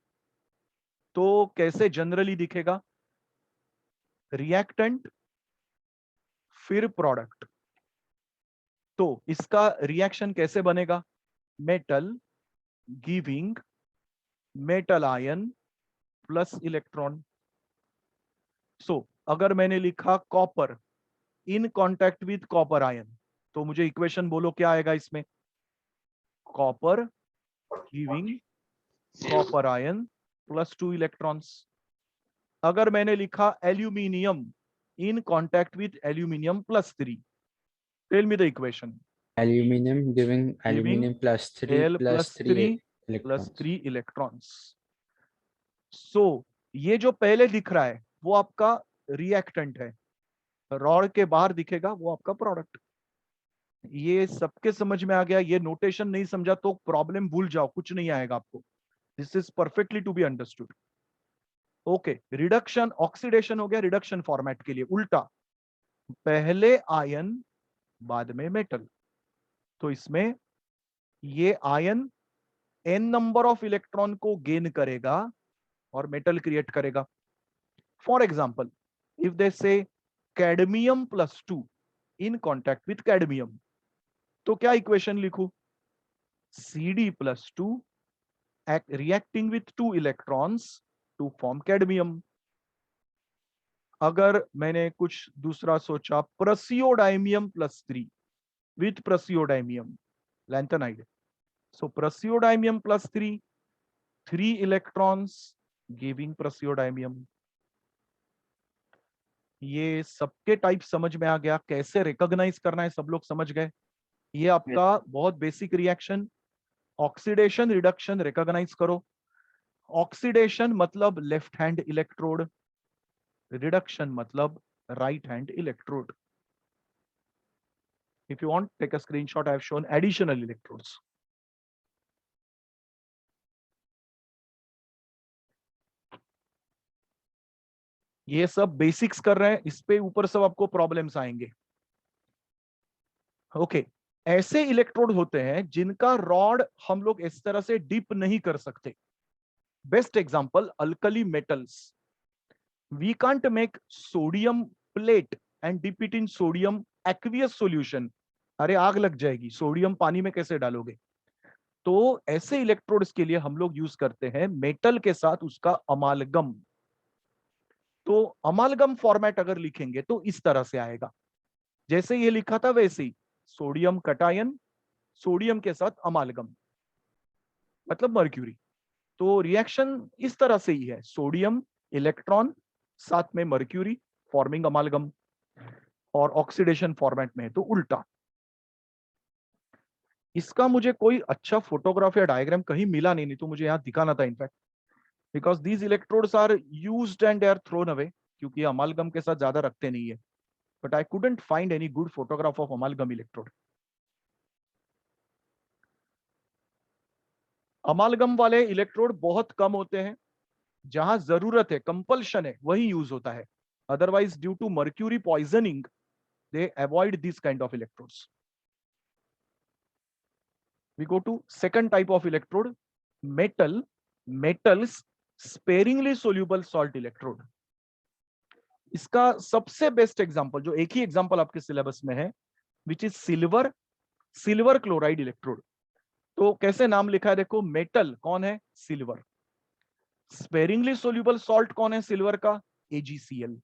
तो कैसे जनरली दिखेगा? रिएक्टेंट फिर प्रोडक्ट. तो इसका रिएक्शन कैसे बनेगा? Metal giving metal ion plus electron. So अगर मैंने लिखा copper in contact with copper ion, तो मुझे इक्वेशन बोलो क्या आएगा इसमें? Copper giving copper ion plus 2 electrons. अगर मैंने लिखा aluminium in contact with aluminium plus 3. Tell me the equation. Aluminium giving Giving aluminium plus 3 Al plus plus 3 3 plus electrons. 3 electrons. So ये जो पहले दिख रहा है वो आपका रिएक्टेंट है, रॉड के बाहर दिखेगा वो आपका प्रोडक्ट। ये सबके समझ में आ गया? ये नोटेशन नहीं समझा तो प्रॉब्लम भूल जाओ, कुछ नहीं आएगा आपको। This is perfectly to be understood. Okay, reduction oxidation हो गया रिडक्शन फॉर्मेट के लिए, उल्टा पहले आयन बाद में मेटल। तो इसमें ये ion n number of electron को गेन करेगा और मेटल क्रिएट करेगा। फॉर एग्जाम्पल इफ दे से cadmium plus 2 in contact with cadmium, तो क्या इक्वेशन लिखूं? Cd plus 2 reacting with 2 electrons to form cadmium. अगर मैंने कुछ दूसरा सोचा, praseodymium plus 3 with praseodymium lanthanide, so praseodymium plus 3 electrons giving praseodymium. ये सबके टाइप समझ में आ गया, कैसे रिकॉग्नाइज करना है सब लोग समझ गए। ये आपका बहुत basic reaction. Oxidation reduction recognise करो। ऑक्सीडेशन मतलब लेफ्ट हैंड इलेक्ट्रोड, रिडक्शन मतलब right hand electrode. If you want, take a screenshot. I have shown additional electrodes. ये सब बेसिक्स कर रहे हैं, इस पे ऊपर सब आपको प्रॉब्लम्स आएंगे। ओके, ऐसे इलेक्ट्रोड होते हैं जिनका रॉड हम लोग इस तरह से डिप नहीं कर सकते। Best example alkali metals. We can't make sodium plate and dip it in sodium aqueous solution. अरे आग लग जाएगी, सोडियम पानी में कैसे डालोगे? तो ऐसे इलेक्ट्रोड्स के लिए हम लोग यूज करते हैं मेटल के साथ उसका अमालगम। तो अमालगम फॉर्मेट अगर लिखेंगे तो इस तरह से आएगा, जैसे ये लिखा था वैसे ही, सोडियम कटायन सोडियम के साथ अमालगम मतलब मर्क्यूरी। तो रिएक्शन इस तरह से ही है, सोडियम इलेक्ट्रॉन साथ में मर्क्यूरी फॉर्मिंग अमालगम, और ऑक्सीडेशन फॉर्मेट में है तो उल्टा। इसका मुझे कोई अच्छा फोटोग्राफ या डायग्राम कहीं मिला नहीं तो मुझे यहां दिखाना था in fact, because these electrodes are used and they are thrown away, क्योंकि अमालगम के साथ ज्यादा रखते नहीं है। But I couldn't find any good photograph of amalgam electrode. Amalgam वाले इलेक्ट्रोड बहुत कम होते हैं, जहां जरूरत है कंपल्शन है वही यूज होता है, otherwise due to mercury poisoning they avoid this kind of electrodes. We go to second type of electrode, metals sparingly soluble salt electrode. इसका सबसे बेस्ट एग्जांपल, जो एक ही एग्जांपल आपके सिलेबस में है, which is silver chloride electrode. तो कैसे नाम लिखा है देखो, मेटल कौन है? सिल्वर। स्पेरिंगली सोल्यूबल सॉल्ट कौन है सिल्वर का? AgCl।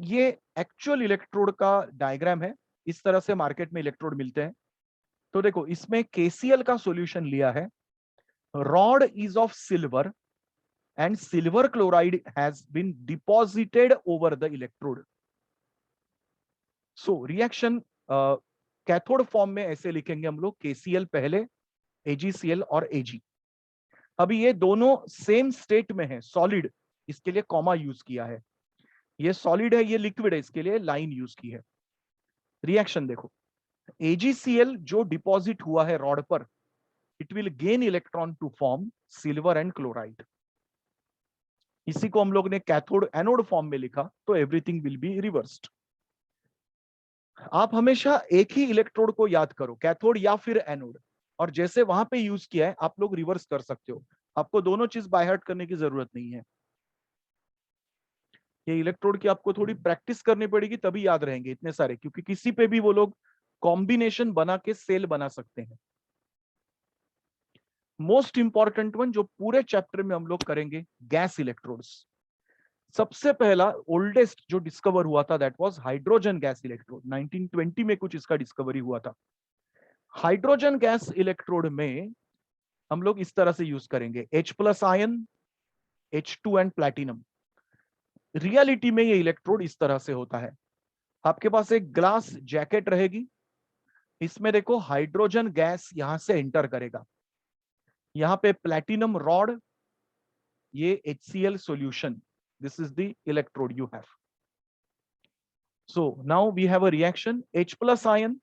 ये एक्चुअल इलेक्ट्रोड का डायग्राम है, इस तरह से मार्केट में इलेक्ट्रोड मिलते हैं। तो देखो इसमें KCl का सॉल्यूशन लिया है, rod is of silver and silver chloride has been deposited over the electrode. So reaction cathode form में ऐसे लिखेंगे हम लोग, KCl पहले, AgCl और Ag। अभी ये दोनों सेम स्टेट में है, सॉलिड, इसके लिए कॉमा यूज किया है। ये सॉलिड है, ये लिक्विड है, इसके लिए लाइन यूज की है। रिएक्शन देखो, AgCl जो डिपॉजिट हुआ है रॉड पर, it will gain electron to form silver and chloride. इसी को हम लोग ने कैथोड एनोड फॉर्म में लिखा, तो एवरीथिंग विल बी रिवर्स्ड। आप हमेशा एक ही इलेक्ट्रोड को याद करो, कैथोड या फिर एनोड, और जैसे वहां पे यूज किया है आप लोग रिवर्स कर सकते हो। आपको दोनों चीज बाय हार्ट करने की जरूरत नहीं है। ये इलेक्ट्रोड की आपको थोड़ी प्रैक्टिस करनी पड़ेगी, तभी याद रहेंगे इतने सारे, क्योंकि किसी पे भी वो लोग कॉम्बिनेशन बना के सेल बना सकते हैं। मोस्ट इंपॉर्टेंट वन जो पूरे चैप्टर में हम लोग करेंगे, गैस इलेक्ट्रोड्स। सबसे पहला ओल्डेस्ट जो डिस्कवर हुआ था that was hydrogen gas electrode. 1920 में कुछ इसका डिस्कवरी हुआ था। हाइड्रोजन गैस इलेक्ट्रोड में हम लोग इस तरह से यूज करेंगे, H+ ion, H2 and platinum. Reality में ये इलेक्ट्रोड इस तरह से होता है। आपके पास एक ग्लास जैकेट रहेगी, इसमें देखो हाइड्रोजन गैस यहां से एंटर करेगा, यहाँ पे प्लैटिनम रॉड, ये HCl solution, this is the electrode you have. So now we have a reaction, H plus ion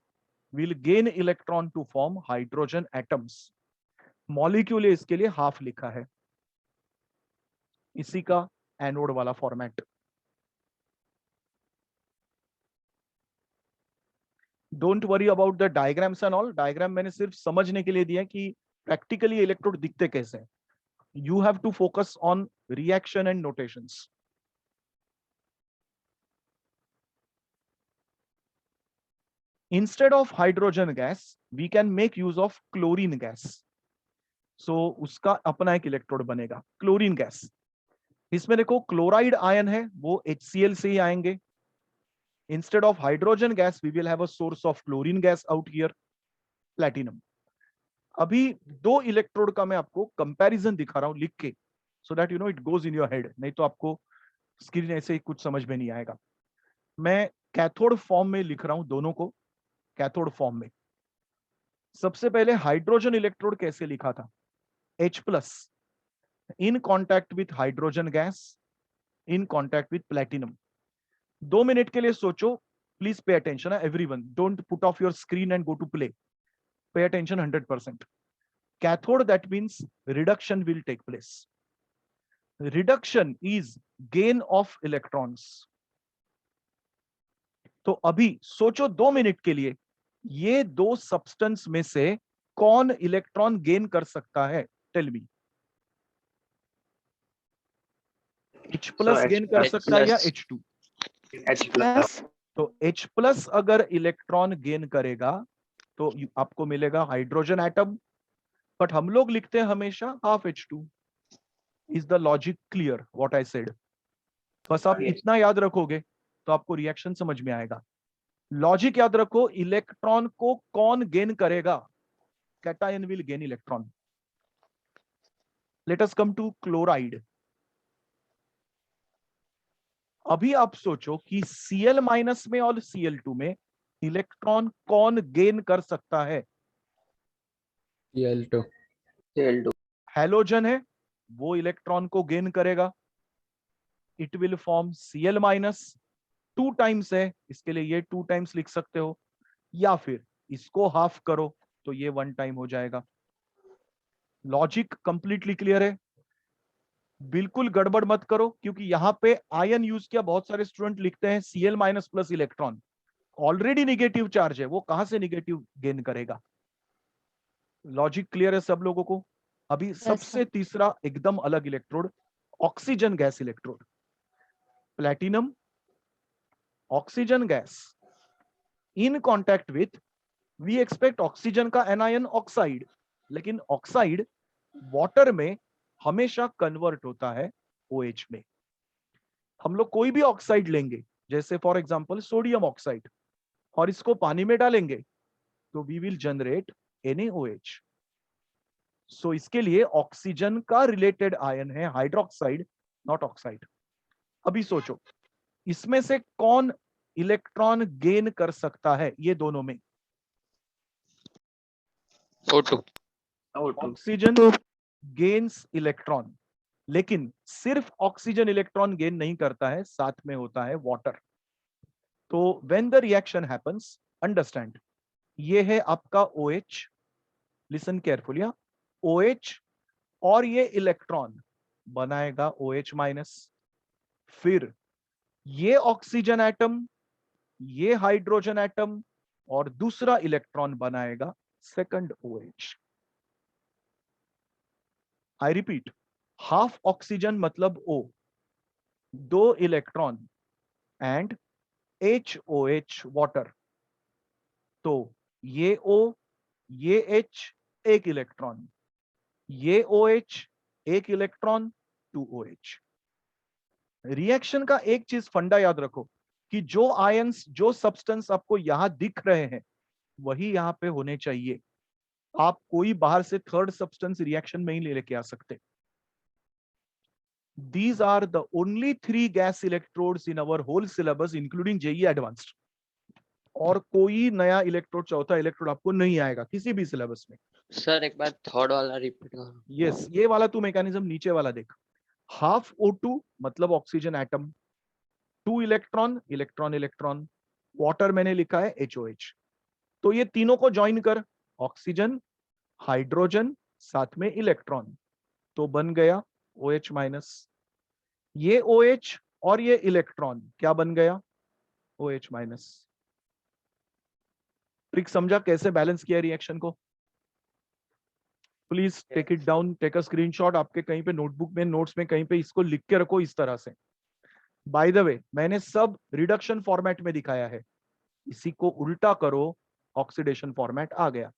will gain electron to form hydrogen atoms. Molecule इसके लिए हाफ लिखा है, इसी का एनोड वाला format. Don't worry about the diagrams and all, diagram मैंने सिर्फ समझने के लिए दिया कि प्रैक्टिकली इलेक्ट्रोड दिखते कैसे हैं। You have to focus on reaction and notations. Instead of hydrogen gas, we can make use of chlorine gas. So उसका अपना एक इलेक्ट्रोड बनेगा क्लोरीन गैस। इसमें देखो क्लोराइड आयन है, वो HCl से ही आएंगे। Instead of hydrogen gas, we will have a source of chlorine gas out here, platinum. अभी दो इलेक्ट्रोड का मैं आपको कंपैरिजन दिखा रहा हूं लिख के, सो that you no it goes in your head, नहीं तो आपको स्क्रीन ऐसे ही कुछ समझ में नहीं आएगा। मैं कैथोड फॉर्म में लिख रहा हूं दोनों को, कैथोड फॉर्म में। सबसे पहले हाइड्रोजन इलेक्ट्रोड कैसे लिखा था, H plus in contact with hydrogen gas, in contact with platinum. 2 minute के लिए सोचो, please pay attention everyone, don't put off your screen and go to play, pay attention 100%. Cathode, that means reduction will take place. Reduction is gain of electrons. तो अभी सोचो 2 minute के लिए, ये दो सब्सटेंस में से कौन इलेक्ट्रॉन गेन कर सकता है, tell me. H plus gain कर सकता है या H2? H plus. तो H प्लस अगर इलेक्ट्रॉन गेन करेगा तो आपको मिलेगा हाइड्रोजन एटम, बट हम लोग लिखते हैं हमेशा half H2। Is the logic clear what I said? बस आप इतना याद रखोगे तो आपको रिएक्शन समझ में आएगा। लॉजिक याद रखो, इलेक्ट्रॉन को कौन गेन करेगा, cation will gain electron. Let us come to chloride. अभी आप सोचो कि Cl माइनस में और Cl2 में इलेक्ट्रॉन कौन गेन कर सकता है? Cl2. Cl2. हैलोजन है, वो इलेक्ट्रॉन को गेन करेगा, it will form Cl minus, 2 times है, इसके लिए ये 2 टाइम्स लिख सकते हो, या फिर इसको हाफ करो तो ये 1 टाइम हो जाएगा। लॉजिक कंप्लीटली क्लियर है, बिल्कुल गड़बड़ मत करो, क्योंकि यहां पे आयन यूज किया। बहुत सारे स्टूडेंट लिखते हैं Cl minus plus electron, already negative charge है, वो कहां से निगेटिव गेन करेगा। लॉजिक क्लियर है सब लोगों को? अभी सबसे तीसरा एकदम अलग electrode, oxygen gas electrode. Platinum, oxygen gas in contact with, we expect oxygen का एनायन ऑक्साइड, लेकिन ऑक्साइड वाटर में हमेशा कन्वर्ट होता है OH में। हम लोग कोई भी ऑक्साइड लेंगे, जैसे फॉर एग्जांपल सोडियम ऑक्साइड, और इसको पानी में डालेंगे तो वी विल जनरेट NaOH। सो इसके लिए ऑक्सीजन का रिलेटेड आयन है हाइड्रोक्साइड, नॉट ऑक्साइड। अभी सोचो इसमें से कौन इलेक्ट्रॉन गेन कर सकता है ये दोनों में? O2. ऑक्सीजन गेन्स इलेक्ट्रॉन, लेकिन सिर्फ ऑक्सीजन इलेक्ट्रॉन गेन नहीं करता है, साथ में होता है वाटर। तो when the reaction happens, understand, ये है आपका OH, लिसन केयरफुली, OH, और ये इलेक्ट्रॉन बनाएगा OH माइनस, फिर ये ऑक्सीजन एटम, ये हाइड्रोजन एटम, और दूसरा इलेक्ट्रॉन बनाएगा second OH। I repeat, half oxygen मतलब O, 2 electron and HOH water. तो ये O, ये H, 1 इलेक्ट्रॉन, ये OH, 1 इलेक्ट्रॉन, 2 OH। रिएक्शन का एक चीज फंडा याद रखो कि जो आयंस, जो सब्सटेंस आपको यहां दिख रहे हैं वही यहां पे होने चाहिए। आप कोई बाहर से थर्ड सब्सटेंस रिएक्शन में ही लेके आ सकते। These are the only 3 gas electrodes in our whole syllabus, including JEE Advanced. और कोई नया इलेक्ट्रोड, चौथा इलेक्ट्रोड आपको नहीं आएगा किसी भी सिलेबस में. सर एक बार थर्ड वाला रिपीट करो. यस, ये वाला तू मैकेनिज्म नीचे वाला देख. हाफ O2 मतलब oxygen atom, 2 electron electron electron, water मैंने लिखा है HOH. तो ये तीनों को ज्वाइन कर, ऑक्सीजन हाइड्रोजन साथ में इलेक्ट्रॉन, तो बन गया OH माइनस. ये OH और ये इलेक्ट्रॉन क्या बन गया? OH minus. ट्रिक समझा कैसे बैलेंस किया रिएक्शन को? Please take it down, take a screenshot. आपके कहीं पे नोटबुक में, नोट्स में कहीं पे इसको लिख के रखो इस तरह से. बाय द वे, मैंने सब रिडक्शन फॉर्मेट में दिखाया है, इसी को उल्टा करो, ऑक्सीडेशन फॉर्मेट आ गया.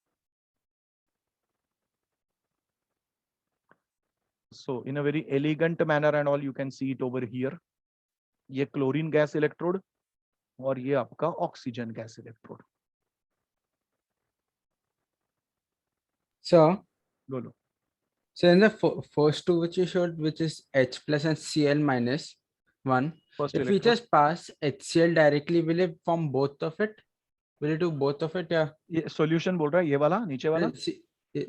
So in a very elegant manner and all, you can see it over here. ये क्लोरीन गैस इलेक्ट्रोड और ये आपका ऑक्सीजन गैस इलेक्ट्रोड. So, बोलो. so in the first two which you showed, which is H plus and Cl minus 1, first if we electrode. just pass HCl directly, will it form both of it? Will it do both of it? Yeah. ये solution बोल रहा है, ये वाला नीचे वाला.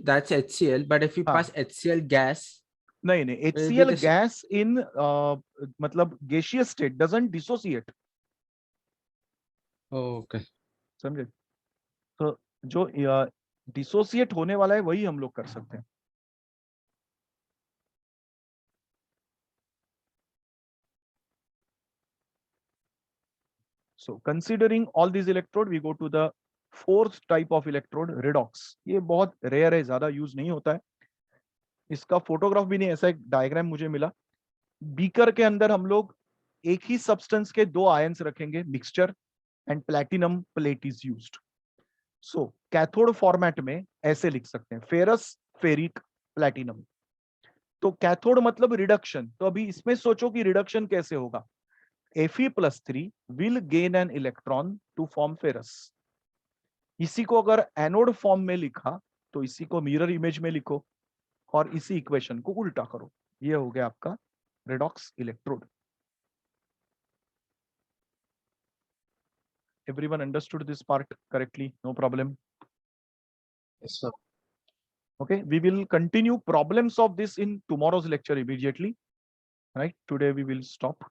That's HCl, but if we हाँ. pass HCl gas, नहीं नहीं, Will be HCl the gas in मतलब gaseous state doesn't dissociate. oh, okay. समझे? तो जो डिसोसिएट होने वाला है वही हम लोग कर सकते हैं. So considering all these electrode, we go to the fourth type of electrode, redox. ये बहुत रेयर है, ज्यादा यूज नहीं होता है. इसका फोटोग्राफ भी नहीं, ऐसा एक डायग्राम मुझे मिला. बीकर के अंदर हम लोग एक ही सब्सटेंस के 2 आयंस रखेंगे, mixture, and platinum plate is used. So cathode format में ऐसे लिख सकते हैं, फेरस फेरिक प्लैटिनम. तो कैथोड मतलब रिडक्शन. तो अभी इसमें सोचो कि रिडक्शन कैसे होगा. Fe+3 will gain an electron to form ferrous. इसी को अगर एनोड फॉर्म में लिखा तो इसी को मिरर इमेज में लिखो और इसी इक्वेशन को उल्टा करो. ये हो गया आपका redox electrode. Everyone understood this part correctly? No problem. Yes, sir. Okay, we will continue problems of this in tomorrow's lecture immediately. Right? Today we will stop.